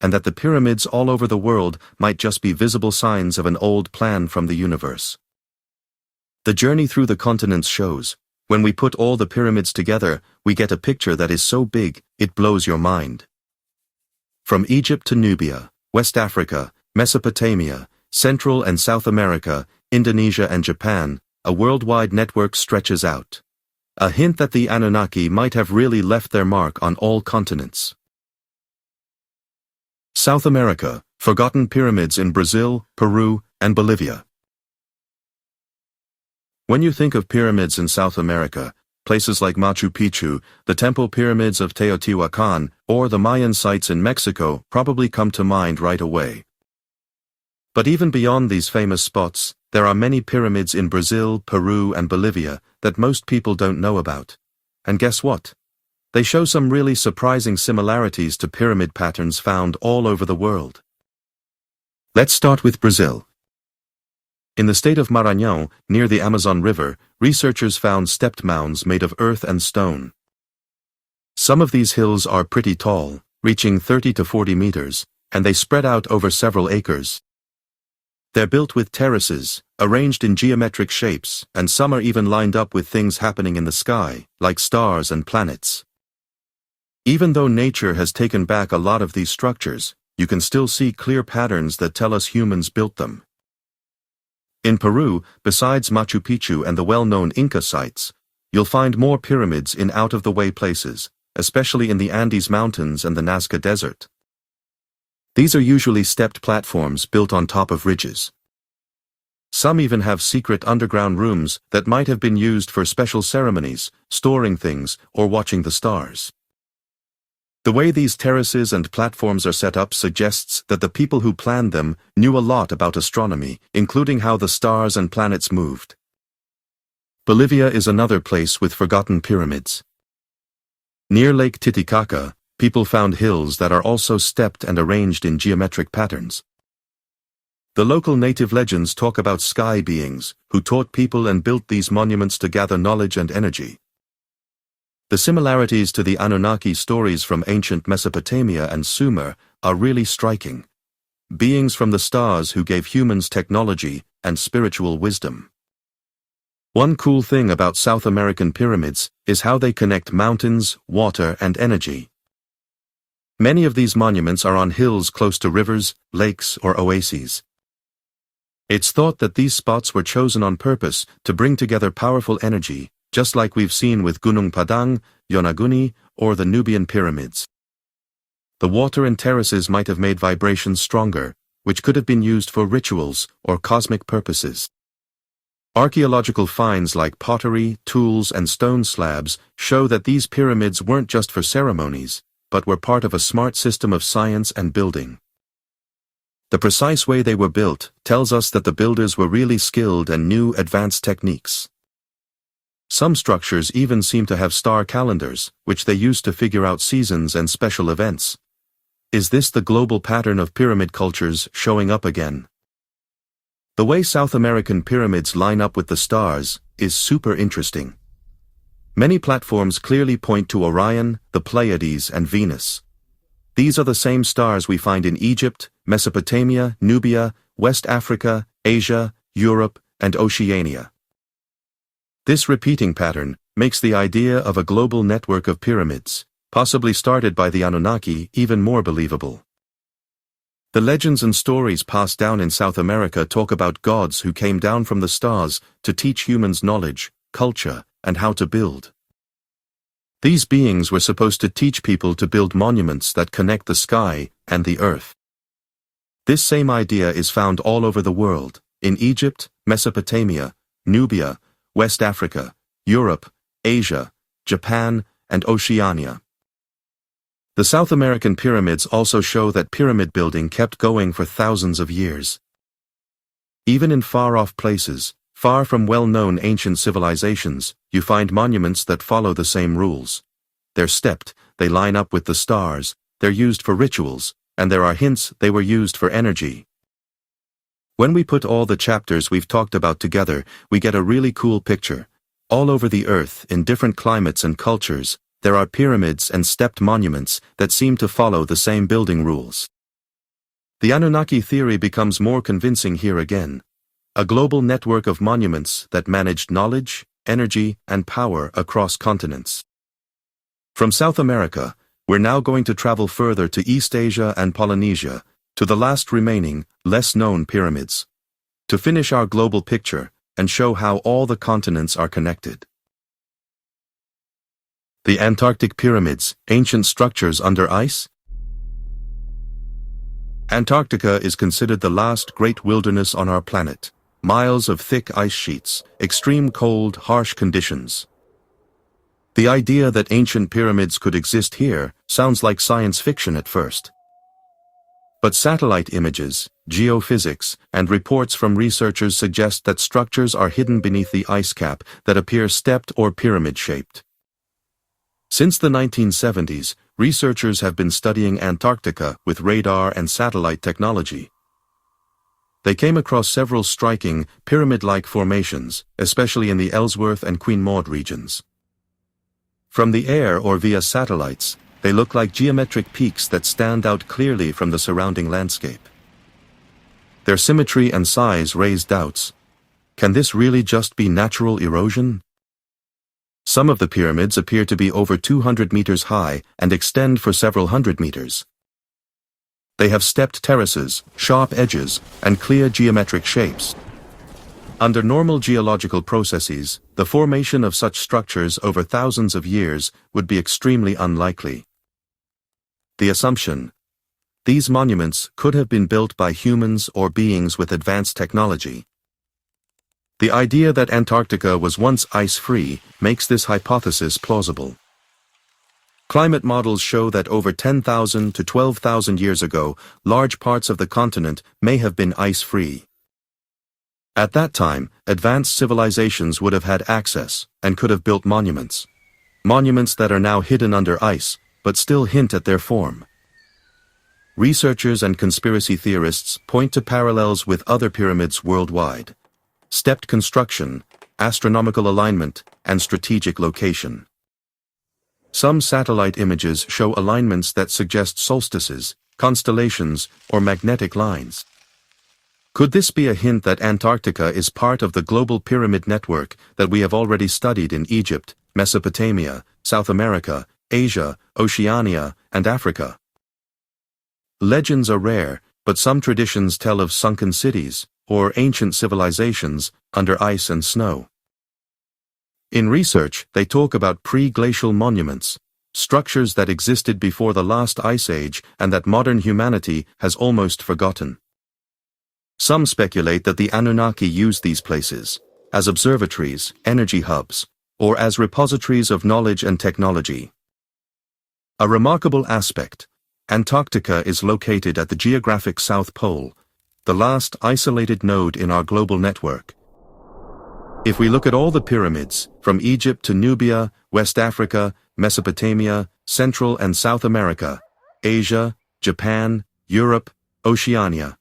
and that the pyramids all over the world might just be visible signs of an old plan from the universe. The journey through the continents shows, when we put all the pyramids together, we get a picture that is so big, it blows your mind. From Egypt to Nubia, West Africa, Mesopotamia, Central and South America, Indonesia and Japan, a worldwide network stretches out. A hint that the Anunnaki might have really left their mark on all continents. South America, forgotten pyramids in Brazil, Peru, and Bolivia. When you think of pyramids in South America, places like Machu Picchu, the temple pyramids of Teotihuacán, or the Mayan sites in Mexico probably come to mind right away. But even beyond these famous spots, there are many pyramids in Brazil, Peru, and Bolivia that most people don't know about. And guess what? They show some really surprising similarities to pyramid patterns found all over the world. Let's start with Brazil. In the state of Maranhão, near the Amazon River, researchers found stepped mounds made of earth and stone. Some of these hills are pretty tall, reaching 30 to 40 meters, and they spread out over several acres. They're built with terraces, arranged in geometric shapes, and some are even lined up with things happening in the sky, like stars and planets. Even though nature has taken back a lot of these structures, you can still see clear patterns that tell us humans built them. In Peru, besides Machu Picchu and the well-known Inca sites, you'll find more pyramids in out-of-the-way places, especially in the Andes Mountains and the Nazca Desert. These are usually stepped platforms built on top of ridges. Some even have secret underground rooms that might have been used for special ceremonies, storing things, or watching the stars. The way these terraces and platforms are set up suggests that the people who planned them knew a lot about astronomy, including how the stars and planets moved. Bolivia is another place with forgotten pyramids. Near Lake Titicaca, people found hills that are also stepped and arranged in geometric patterns. The local native legends talk about sky beings who taught people and built these monuments to gather knowledge and energy. The similarities to the Anunnaki stories from ancient Mesopotamia and Sumer are really striking. Beings from the stars who gave humans technology and spiritual wisdom. One cool thing about South American pyramids is how they connect mountains, water, and energy. Many of these monuments are on hills close to rivers, lakes, or oases. It's thought that these spots were chosen on purpose to bring together powerful energy, just like we've seen with Gunung Padang, Yonaguni, or the Nubian pyramids. The water and terraces might have made vibrations stronger, which could have been used for rituals or cosmic purposes. Archaeological finds like pottery, tools, and stone slabs show that these pyramids weren't just for ceremonies, but were part of a smart system of science and building. The precise way they were built tells us that the builders were really skilled and knew advanced techniques. Some structures even seem to have star calendars, which they used to figure out seasons and special events. Is this the global pattern of pyramid cultures showing up again? The way South American pyramids line up with the stars is super interesting. Many platforms clearly point to Orion, the Pleiades, and Venus. These are the same stars we find in Egypt, Mesopotamia, Nubia, West Africa, Asia, Europe, and Oceania. This repeating pattern makes the idea of a global network of pyramids, possibly started by the Anunnaki, even more believable. The legends and stories passed down in South America talk about gods who came down from the stars to teach humans knowledge, culture, and how to build. These beings were supposed to teach people to build monuments that connect the sky and the earth. This same idea is found all over the world, in Egypt, Mesopotamia, Nubia, West Africa, Europe, Asia, Japan, and Oceania. The South American pyramids also show that pyramid building kept going for thousands of years. Even in far-off places, far from well-known ancient civilizations, you find monuments that follow the same rules. They're stepped, they line up with the stars, they're used for rituals, and there are hints they were used for energy. When we put all the chapters we've talked about together, we get a really cool picture. All over the earth, in different climates and cultures, there are pyramids and stepped monuments that seem to follow the same building rules. The Anunnaki theory becomes more convincing here again. A global network of monuments that managed knowledge, energy, and power across continents. From South America, we're now going to travel further to East Asia and Polynesia, to the last remaining, less-known pyramids. To finish our global picture and show how all the continents are connected. The Antarctic Pyramids, ancient structures under ice? Antarctica is considered the last great wilderness on our planet. Miles of thick ice sheets, extreme cold, harsh conditions. The idea that ancient pyramids could exist here sounds like science fiction at first. But satellite images, geophysics, and reports from researchers suggest that structures are hidden beneath the ice cap that appear stepped or pyramid-shaped. Since the 1970s, researchers have been studying Antarctica with radar and satellite technology. They came across several striking, pyramid-like formations, especially in the Ellsworth and Queen Maud regions. From the air or via satellites, they look like geometric peaks that stand out clearly from the surrounding landscape. Their symmetry and size raise doubts. Can this really just be natural erosion? Some of the pyramids appear to be over 200 meters high and extend for several hundred meters. They have stepped terraces, sharp edges, and clear geometric shapes. Under normal geological processes, the formation of such structures over thousands of years would be extremely unlikely. The assumption: these monuments could have been built by humans or beings with advanced technology. The idea that Antarctica was once ice-free makes this hypothesis plausible. Climate models show that over 10,000 to 12,000 years ago, large parts of the continent may have been ice-free. At that time, advanced civilizations would have had access and could have built monuments. Monuments that are now hidden under ice, but still hint at their form. Researchers and conspiracy theorists point to parallels with other pyramids worldwide. Stepped construction, astronomical alignment, and strategic location. Some satellite images show alignments that suggest solstices, constellations, or magnetic lines. Could this be a hint that Antarctica is part of the global pyramid network that we have already studied in Egypt, Mesopotamia, South America, Asia, Oceania, and Africa? Legends are rare, but some traditions tell of sunken cities, or ancient civilizations, under ice and snow. In research, they talk about pre-glacial monuments, structures that existed before the last ice age and that modern humanity has almost forgotten. Some speculate that the Anunnaki used these places as observatories, energy hubs, or as repositories of knowledge and technology. A remarkable aspect: Antarctica is located at the geographic South Pole, the last isolated node in our global network. If we look at all the pyramids, from Egypt to Nubia, West Africa, Mesopotamia, Central and South America, Asia, Japan, Europe, Oceania,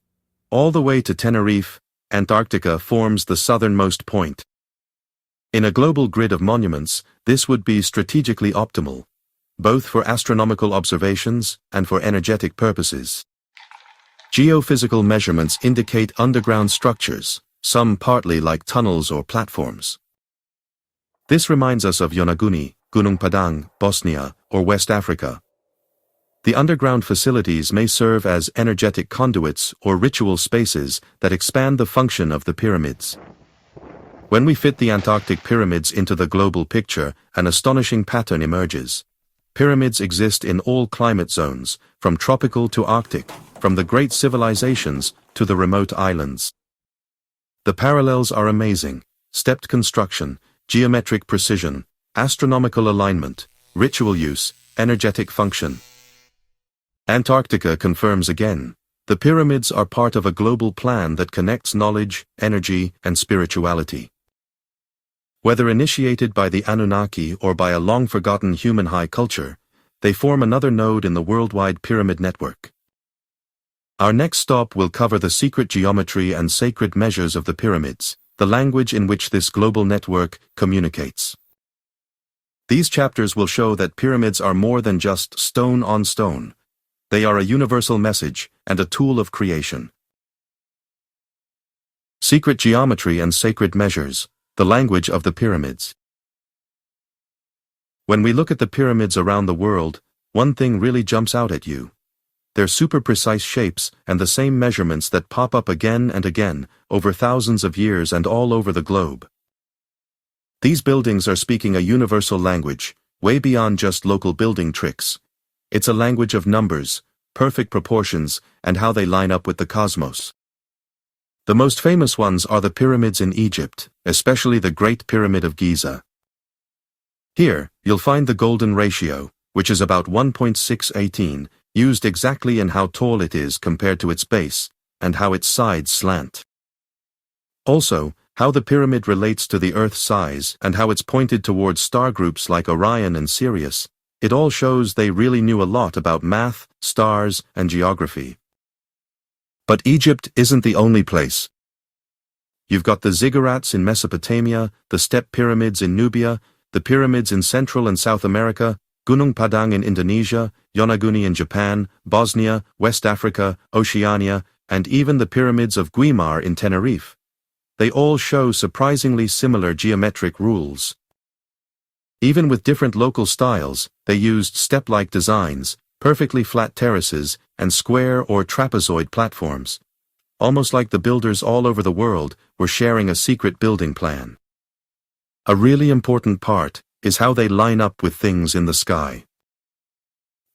all the way to Tenerife, Antarctica forms the southernmost point. In a global grid of monuments, this would be strategically optimal, both for astronomical observations and for energetic purposes. Geophysical measurements indicate underground structures, some partly like tunnels or platforms. This reminds us of Yonaguni, Gunung Padang, Bosnia, or West Africa. The underground facilities may serve as energetic conduits or ritual spaces that expand the function of the pyramids. When we fit the Antarctic pyramids into the global picture, an astonishing pattern emerges. Pyramids exist in all climate zones, from tropical to Arctic, from the great civilizations to the remote islands. The parallels are amazing: stepped construction, geometric precision, astronomical alignment, ritual use, energetic function. Antarctica confirms again. The pyramids are part of a global plan that connects knowledge, energy, and spirituality. Whether initiated by the Anunnaki or by a long-forgotten human high culture, they form another node in the worldwide pyramid network. Our next stop will cover the secret geometry and sacred measures of the pyramids, the language in which this global network communicates. These chapters will show that pyramids are more than just stone on stone. They are a universal message and a tool of creation. Secret geometry and sacred measures, the language of the pyramids. When we look at the pyramids around the world, one thing really jumps out at you. Their super precise shapes and the same measurements that pop up again and again over thousands of years and all over the globe. These buildings are speaking a universal language, way beyond just local building tricks. It's a language of numbers, perfect proportions, and how they line up with the cosmos. The most famous ones are the pyramids in Egypt, especially the Great Pyramid of Giza. Here, you'll find the golden ratio, which is about 1.618, used exactly in how tall it is compared to its base, and how its sides slant. Also, how the pyramid relates to the Earth's size and how it's pointed towards star groups like Orion and Sirius. It all shows they really knew a lot about math, stars, and geography. But Egypt isn't the only place. You've got the Ziggurats in Mesopotamia, the step pyramids in Nubia, the pyramids in Central and South America, Gunung Padang in Indonesia, Yonaguni in Japan, Bosnia, West Africa, Oceania, and even the pyramids of Guimar in Tenerife. They all show surprisingly similar geometric rules. Even with different local styles, they used step-like designs, perfectly flat terraces, and square or trapezoid platforms. Almost like the builders all over the world were sharing a secret building plan. A really important part is how they line up with things in the sky.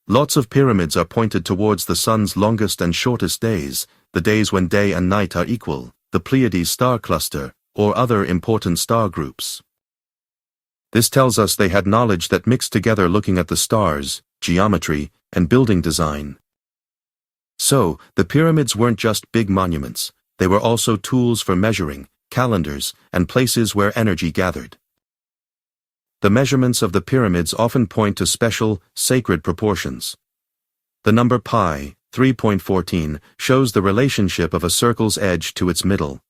Lots of pyramids are pointed towards the sun's longest and shortest days, the days when day and night are equal, the Pleiades star cluster, or other important star groups. This tells us they had knowledge that mixed together looking at the stars, geometry, and building design. So, the pyramids weren't just big monuments, they were also tools for measuring, calendars, and places where energy gathered. The measurements of the pyramids often point to special, sacred proportions. The number pi, 3.14, shows the relationship of a circle's edge to its middle.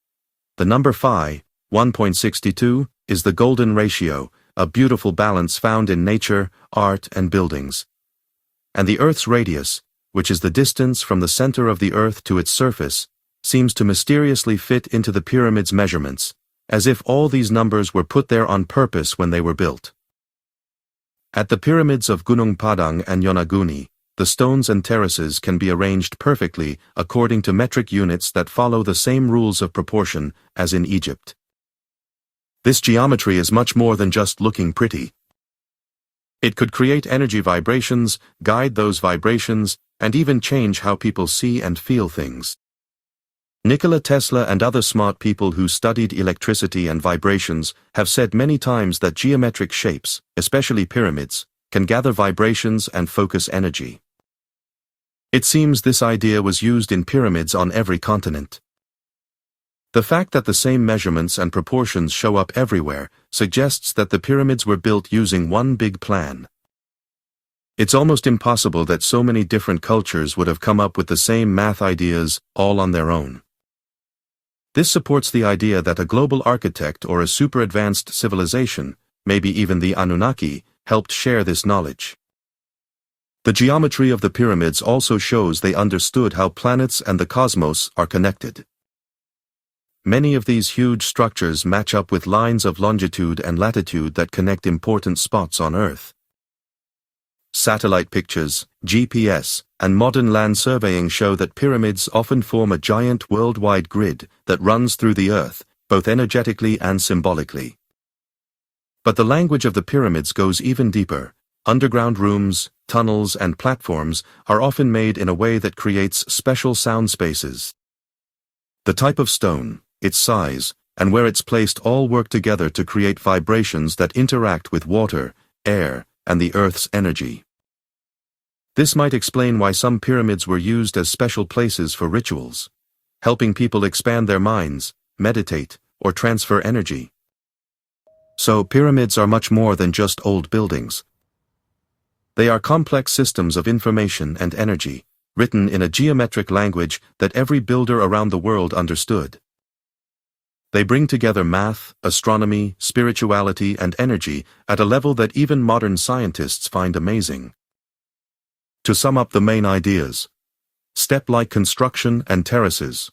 The number phi, 1.62, is the golden ratio, a beautiful balance found in nature, art, and buildings. And the Earth's radius, which is the distance from the center of the Earth to its surface, seems to mysteriously fit into the pyramid's measurements, as if all these numbers were put there on purpose when they were built. At the pyramids of Gunung Padang and Yonaguni, the stones and terraces can be arranged perfectly according to metric units that follow the same rules of proportion as in Egypt. This geometry is much more than just looking pretty. It could create energy vibrations, guide those vibrations, and even change how people see and feel things. Nikola Tesla and other smart people who studied electricity and vibrations have said many times that geometric shapes, especially pyramids, can gather vibrations and focus energy. It seems this idea was used in pyramids on every continent. The fact that the same measurements and proportions show up everywhere suggests that the pyramids were built using one big plan. It's almost impossible that so many different cultures would have come up with the same math ideas all on their own. This supports the idea that a global architect or a super advanced civilization, maybe even the Anunnaki, helped share this knowledge. The geometry of the pyramids also shows they understood how planets and the cosmos are connected. Many of these huge structures match up with lines of longitude and latitude that connect important spots on Earth. satellite pictures, GPS, and modern land surveying show that pyramids often form a giant worldwide grid that runs through the earth, both energetically and symbolically. But the language of the pyramids goes even deeper. Underground rooms, tunnels, and platforms are often made in a way that creates special sound spaces. The type of stone, its size, and where it's placed all work together to create vibrations that interact with water, air, and the Earth's energy. This might explain why some pyramids were used as special places for rituals, helping people expand their minds, meditate, or transfer energy. So pyramids are much more than just old buildings. They are complex systems of information and energy, written in a geometric language that every builder around the world understood. They bring together math, astronomy, spirituality, and energy at a level that even modern scientists find amazing. To sum up the main ideas: step-like construction and terraces,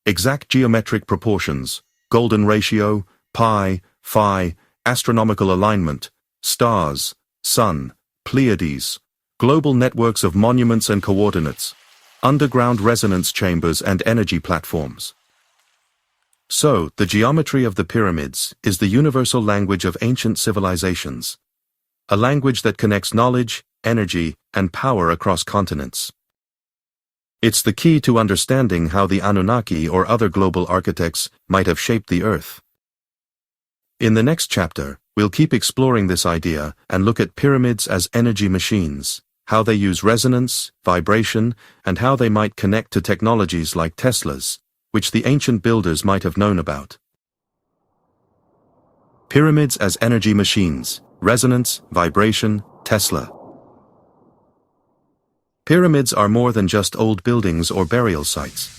exact geometric proportions, golden ratio, pi, phi, astronomical alignment, stars, sun, Pleiades, global networks of monuments and coordinates, underground resonance chambers and energy platforms. So, the geometry of the pyramids is the universal language of ancient civilizations, a language that connects knowledge, energy, and power across continents. It's the key to understanding how the Anunnaki or other global architects might have shaped the Earth. In the next chapter, we'll keep exploring this idea and look at pyramids as energy machines, how they use resonance, vibration, and how they might connect to technologies like Tesla's, which the ancient builders might have known about. Pyramids as energy machines, resonance, vibration, Tesla. Pyramids are more than just old buildings or burial sites.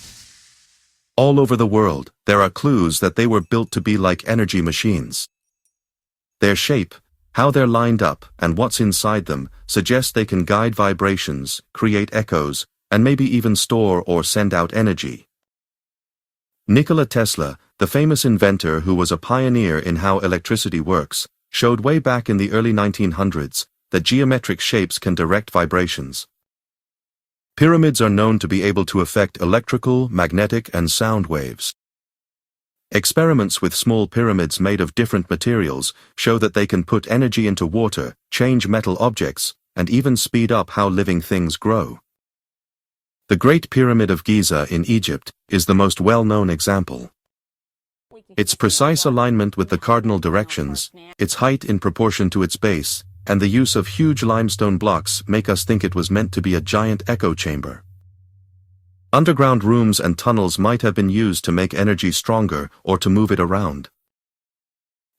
All over the world, there are clues that they were built to be like energy machines. Their shape, how they're lined up, and what's inside them suggest they can guide vibrations, create echoes, and maybe even store or send out energy. Nikola Tesla, the famous inventor who was a pioneer in how electricity works, showed way back in the early 1900s that geometric shapes can direct vibrations. Pyramids are known to be able to affect electrical, magnetic, and sound waves. Experiments with small pyramids made of different materials show that they can put energy into water, change metal objects, and even speed up how living things grow. The Great Pyramid of Giza in Egypt is the most well-known example. Its precise alignment with the cardinal directions, its height in proportion to its base, and the use of huge limestone blocks make us think it was meant to be a giant echo chamber. Underground rooms and tunnels might have been used to make energy stronger or to move it around.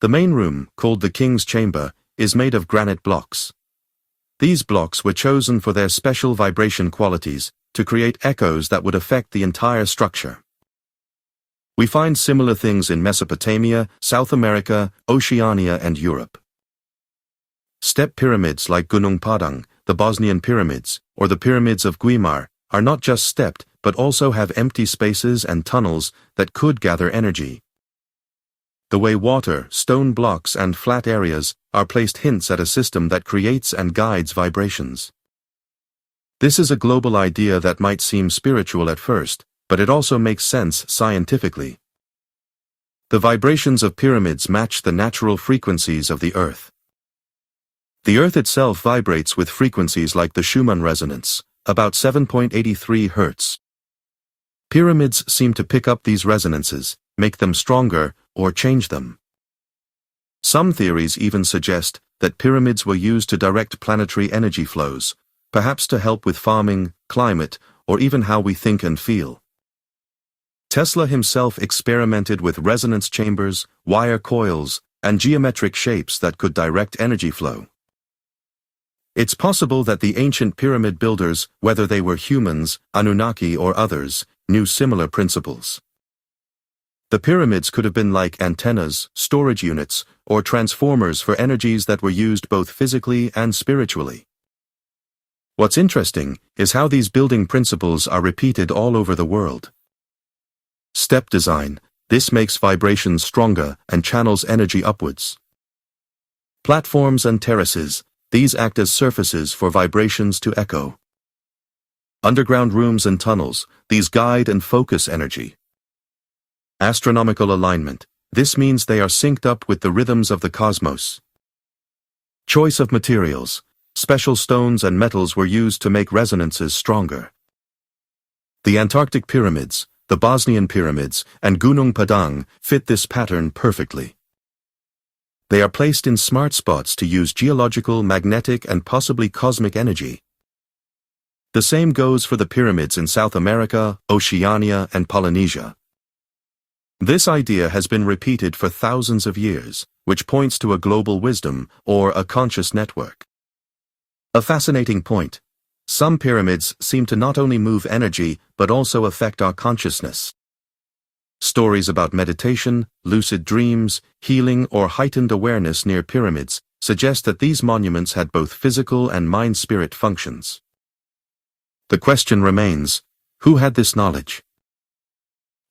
The main room, called the King's Chamber, is made of granite blocks. These blocks were chosen for their special vibration qualities to create echoes that would affect the entire structure. We find similar things in Mesopotamia, South America, Oceania, and Europe. Step pyramids like Gunung Padang, the Bosnian pyramids, or the pyramids of Guimar are not just stepped but also have empty spaces and tunnels that could gather energy. The way water, stone blocks, and flat areas are placed hints at a system that creates and guides vibrations. This is a global idea that might seem spiritual at first, but it also makes sense scientifically. The vibrations of pyramids match the natural frequencies of the Earth. The Earth itself vibrates with frequencies like the Schumann resonance, about 7.83 Hz. Pyramids seem to pick up these resonances, make them stronger, or change them. Some theories even suggest that pyramids were used to direct planetary energy flows, perhaps to help with farming, climate, or even how we think and feel. Tesla himself experimented with resonance chambers, wire coils, and geometric shapes that could direct energy flow. It's possible that the ancient pyramid builders, whether they were humans, Anunnaki, or others, knew similar principles. The pyramids could have been like antennas, storage units, or transformers for energies that were used both physically and spiritually. What's interesting is how these building principles are repeated all over the world. Step design. This makes vibrations stronger and channels energy upwards. Platforms and terraces. These act as surfaces for vibrations to echo. Underground rooms and tunnels, these guide and focus energy. Astronomical alignment, this means they are synced up with the rhythms of the cosmos. Choice of materials, special stones and metals were used to make resonances stronger. The Antarctic pyramids, the Bosnian pyramids, and Gunung Padang fit this pattern perfectly. They are placed in smart spots to use geological, magnetic, and possibly cosmic energy. The same goes for the pyramids in South America, Oceania, and Polynesia. This idea has been repeated for thousands of years, which points to a global wisdom or a conscious network. A fascinating point. Some pyramids seem to not only move energy but also affect our consciousness. Stories about meditation, lucid dreams, healing, or heightened awareness near pyramids suggest that these monuments had both physical and mind-spirit functions. The question remains, who had this knowledge?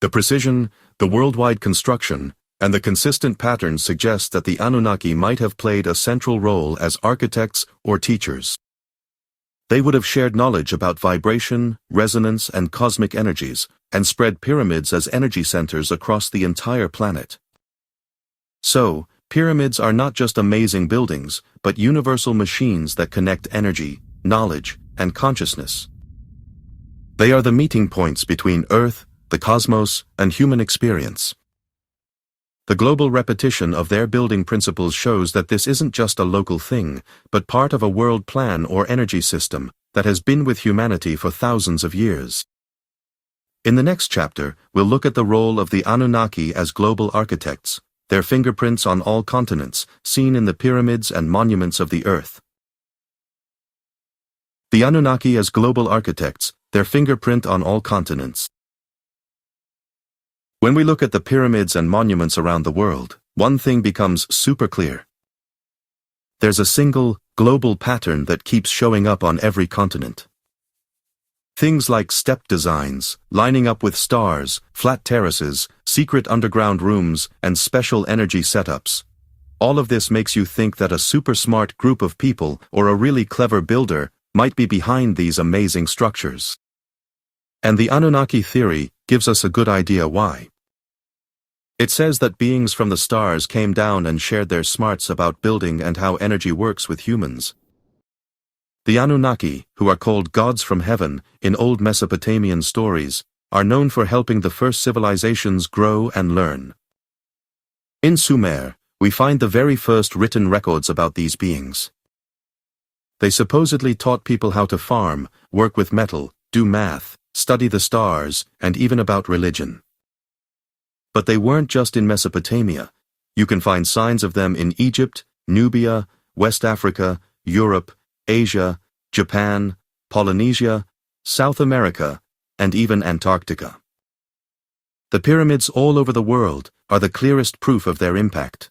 The precision, the worldwide construction, and the consistent patterns suggest that the Anunnaki might have played a central role as architects or teachers. They would have shared knowledge about vibration, resonance, and cosmic energies, and spread pyramids as energy centers across the entire planet. So, pyramids are not just amazing buildings, but universal machines that connect energy, knowledge, and consciousness. They are the meeting points between Earth, the cosmos, and human experience. The global repetition of their building principles shows that this isn't just a local thing, but part of a world plan or energy system that has been with humanity for thousands of years. In the next chapter, we'll look at the role of the Anunnaki as global architects, their fingerprints on all continents, seen in the pyramids and monuments of the Earth. The Anunnaki as global architects, their fingerprint on all continents. When we look at the pyramids and monuments around the world, one thing becomes super clear. There's a single, global pattern that keeps showing up on every continent. Things like step designs, lining up with stars, flat terraces, secret underground rooms, and special energy setups. All of this makes you think that a super smart group of people or a really clever builder might be behind these amazing structures. And the Anunnaki theory gives us a good idea why. It says that beings from the stars came down and shared their smarts about building and how energy works with humans. The Anunnaki, who are called gods from heaven in old Mesopotamian stories, are known for helping the first civilizations grow and learn. In Sumer, we find the very first written records about these beings. They supposedly taught people how to farm, work with metal, do math, study the stars, and even about religion. But they weren't just in Mesopotamia. You can find signs of them in Egypt, Nubia, West Africa, Europe, Asia, Japan, Polynesia, South America, and even Antarctica. The pyramids all over the world are the clearest proof of their impact.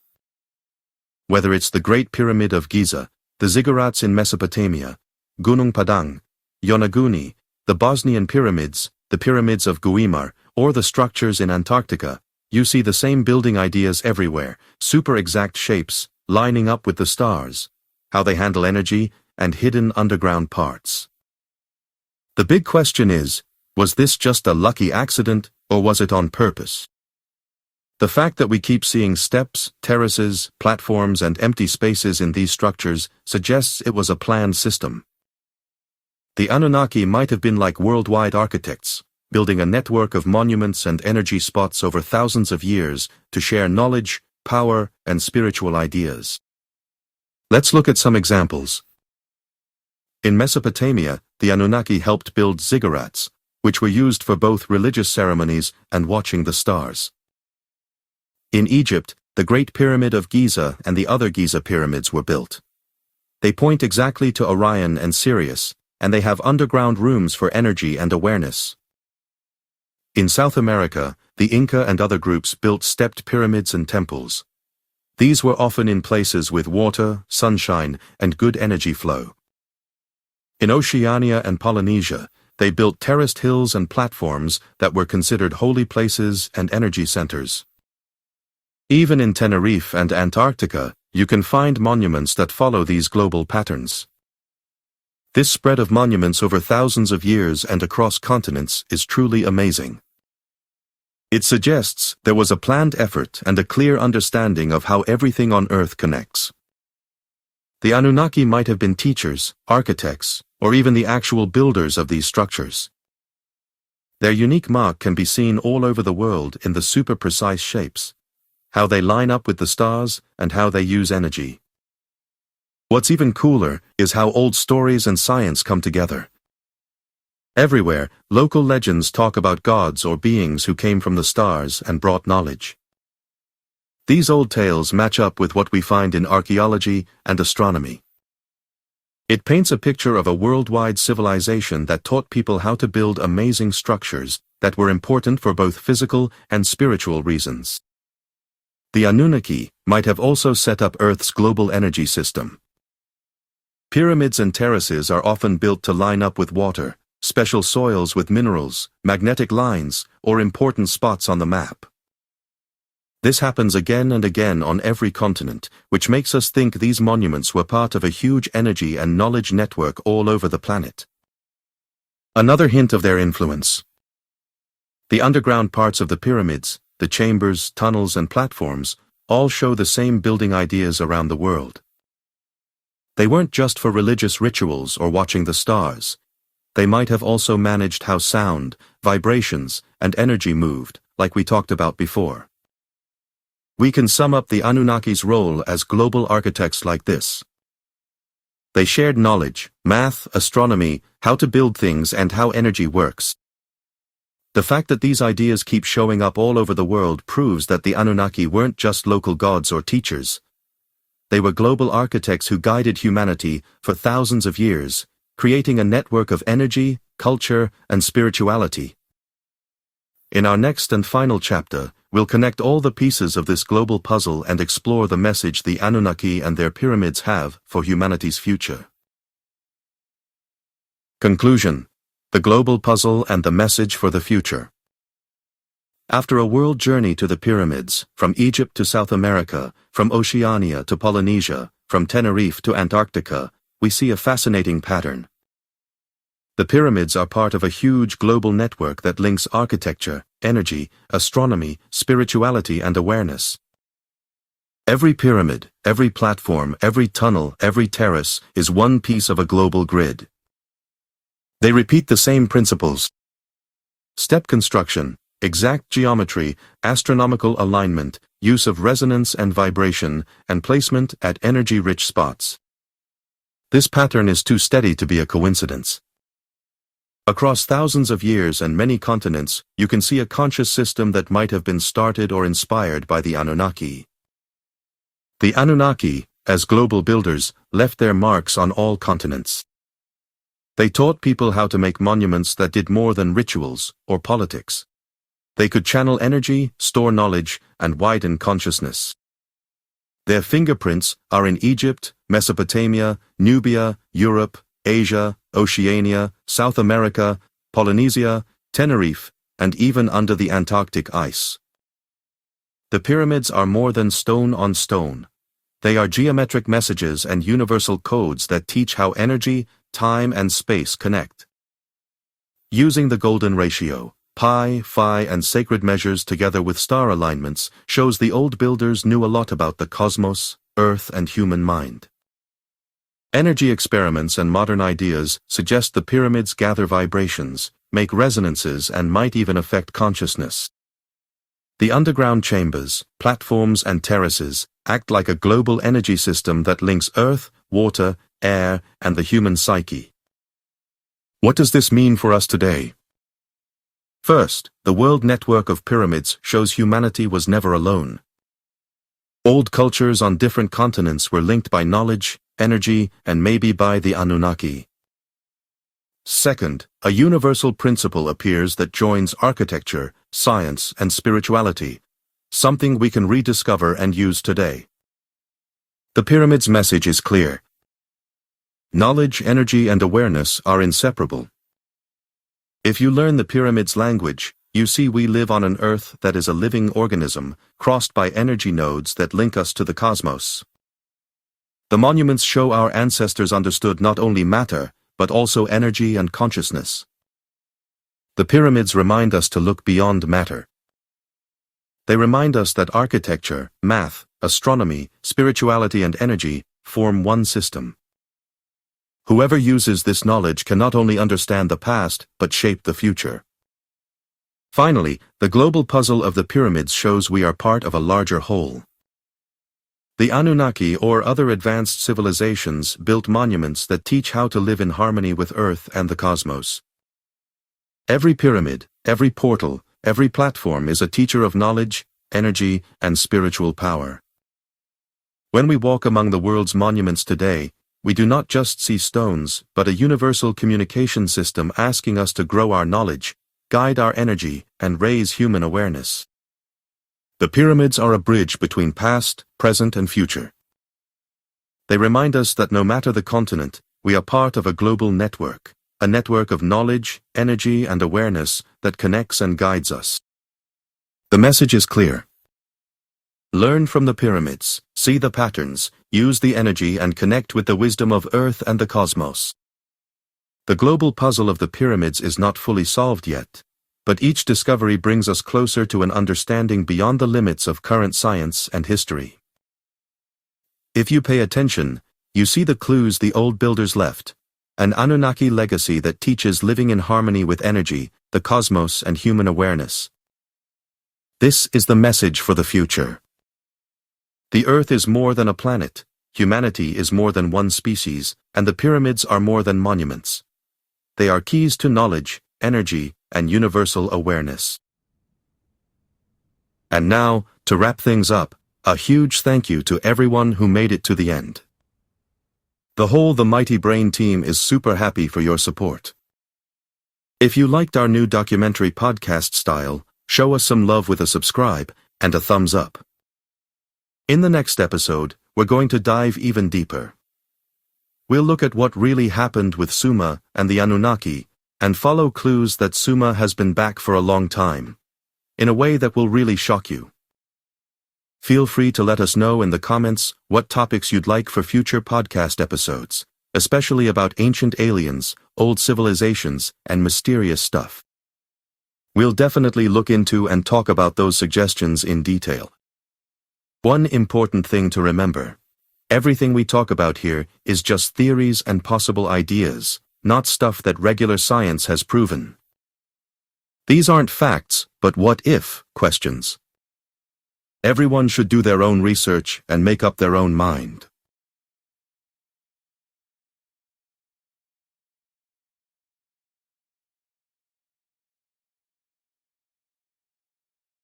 Whether it's the Great Pyramid of Giza, the Ziggurats in Mesopotamia, Gunung Padang, Yonaguni, the Bosnian pyramids, the pyramids of Guimar, or the structures in Antarctica, you see the same building ideas everywhere, super exact shapes, lining up with the stars, how they handle energy, and hidden underground parts. The big question is, was this just a lucky accident, or was it on purpose? The fact that we keep seeing steps, terraces, platforms, and empty spaces in these structures suggests it was a planned system. The Anunnaki might have been like worldwide architects, building a network of monuments and energy spots over thousands of years to share knowledge, power, and spiritual ideas. Let's look at some examples. In Mesopotamia, the Anunnaki helped build ziggurats, which were used for both religious ceremonies and watching the stars. In Egypt, the Great Pyramid of Giza and the other Giza pyramids were built. They point exactly to Orion and Sirius, and they have underground rooms for energy and awareness. In South America, the Inca and other groups built stepped pyramids and temples. These were often in places with water, sunshine, and good energy flow. In Oceania and Polynesia, they built terraced hills and platforms that were considered holy places and energy centers. Even in Tenerife and Antarctica, you can find monuments that follow these global patterns. This spread of monuments over thousands of years and across continents is truly amazing. It suggests there was a planned effort and a clear understanding of how everything on Earth connects. The Anunnaki might have been teachers, architects, or even the actual builders of these structures. Their unique mark can be seen all over the world in the super precise shapes, how they line up with the stars, and how they use energy. What's even cooler is how old stories and science come together. Everywhere, local legends talk about gods or beings who came from the stars and brought knowledge. These old tales match up with what we find in archaeology and astronomy. It paints a picture of a worldwide civilization that taught people how to build amazing structures that were important for both physical and spiritual reasons. The Anunnaki might have also set up Earth's global energy system. Pyramids and terraces are often built to line up with water, special soils with minerals, magnetic lines, or important spots on the map. This happens again and again on every continent, which makes us think these monuments were part of a huge energy and knowledge network all over the planet. Another hint of their influence. The underground parts of the pyramids, the chambers, tunnels, and platforms, all show the same building ideas around the world. They weren't just for religious rituals or watching the stars. They might have also managed how sound, vibrations, and energy moved, like we talked about before. We can sum up the Anunnaki's role as global architects like this. They shared knowledge, math, astronomy, how to build things, and how energy works. The fact that these ideas keep showing up all over the world proves that the Anunnaki weren't just local gods or teachers. They were global architects who guided humanity for thousands of years, creating a network of energy, culture, and spirituality. In our next and final chapter, we'll connect all the pieces of this global puzzle and explore the message the Anunnaki and their pyramids have for humanity's future. Conclusion: the global puzzle and the message for the future. After a world journey to the pyramids, from Egypt to South America, from Oceania to Polynesia, from Tenerife to Antarctica, we see a fascinating pattern. The pyramids are part of a huge global network that links architecture, energy, astronomy, spirituality, and awareness. Every pyramid, every platform, every tunnel, every terrace is one piece of a global grid. They repeat the same principles: step construction, exact geometry, astronomical alignment, use of resonance and vibration, and placement at energy-rich spots. This pattern is too steady to be a coincidence. Across thousands of years and many continents, you can see a conscious system that might have been started or inspired by the Anunnaki. The Anunnaki, as global builders, left their marks on all continents. They taught people how to make monuments that did more than rituals or politics. They could channel energy, store knowledge, and widen consciousness. Their fingerprints are in Egypt, Mesopotamia, Nubia, Europe, Asia, Oceania, South America, Polynesia, Tenerife, and even under the Antarctic ice. The pyramids are more than stone on stone. They are geometric messages and universal codes that teach how energy, time, and space connect. Using the golden ratio, pi, phi, and sacred measures together with star alignments shows the old builders knew a lot about the cosmos, Earth, and human mind. Energy experiments and modern ideas suggest the pyramids gather vibrations, make resonances, and might even affect consciousness. The underground chambers, platforms, and terraces act like a global energy system that links Earth, water, air, and the human psyche. What does this mean for us today? First, the world network of pyramids shows humanity was never alone. Old cultures on different continents were linked by knowledge, energy, and maybe by the Anunnaki. Second, a universal principle appears that joins architecture, science, and spirituality, something we can rediscover and use today. The pyramid's message is clear. Knowledge, energy, and awareness are inseparable. If you learn the pyramid's language, you see we live on an Earth that is a living organism, crossed by energy nodes that link us to the cosmos. The monuments show our ancestors understood not only matter, but also energy and consciousness. The pyramids remind us to look beyond matter. They remind us that architecture, math, astronomy, spirituality and energy form one system. Whoever uses this knowledge can not only understand the past, but shape the future. Finally, the global puzzle of the pyramids shows we are part of a larger whole. The Anunnaki or other advanced civilizations built monuments that teach how to live in harmony with Earth and the cosmos. Every pyramid, every portal, every platform is a teacher of knowledge, energy, and spiritual power. When we walk among the world's monuments today, we do not just see stones, but a universal communication system asking us to grow our knowledge, guide our energy, and raise human awareness. The pyramids are a bridge between past, present, and future. They remind us that no matter the continent, we are part of a global network, a network of knowledge, energy, and awareness that connects and guides us. The message is clear. Learn from the pyramids, see the patterns, use the energy and connect with the wisdom of Earth and the cosmos. The global puzzle of the pyramids is not fully solved yet, but each discovery brings us closer to an understanding beyond the limits of current science and history. If you pay attention, you see the clues the old builders left, an Anunnaki legacy that teaches living in harmony with energy, the cosmos, and human awareness. This is the message for the future. The Earth is more than a planet, humanity is more than one species, and the pyramids are more than monuments. They are keys to knowledge, energy, and universal awareness. And now, to wrap things up, a huge thank you to everyone who made it to the end. The Mighty Brain team is super happy for your support. If you liked our new documentary podcast style, show us some love with a subscribe and a thumbs up. In the next episode, we're going to dive even deeper. We'll look at what really happened with Sumer and the Anunnaki, and follow clues that Sumer has been back for a long time, in a way that will really shock you. Feel free to let us know in the comments what topics you'd like for future podcast episodes, especially about ancient aliens, old civilizations, and mysterious stuff. We'll definitely look into and talk about those suggestions in detail. One important thing to remember: everything we talk about here is just theories and possible ideas, not stuff that regular science has proven. These aren't facts, but what-if questions. Everyone should do their own research and make up their own mind.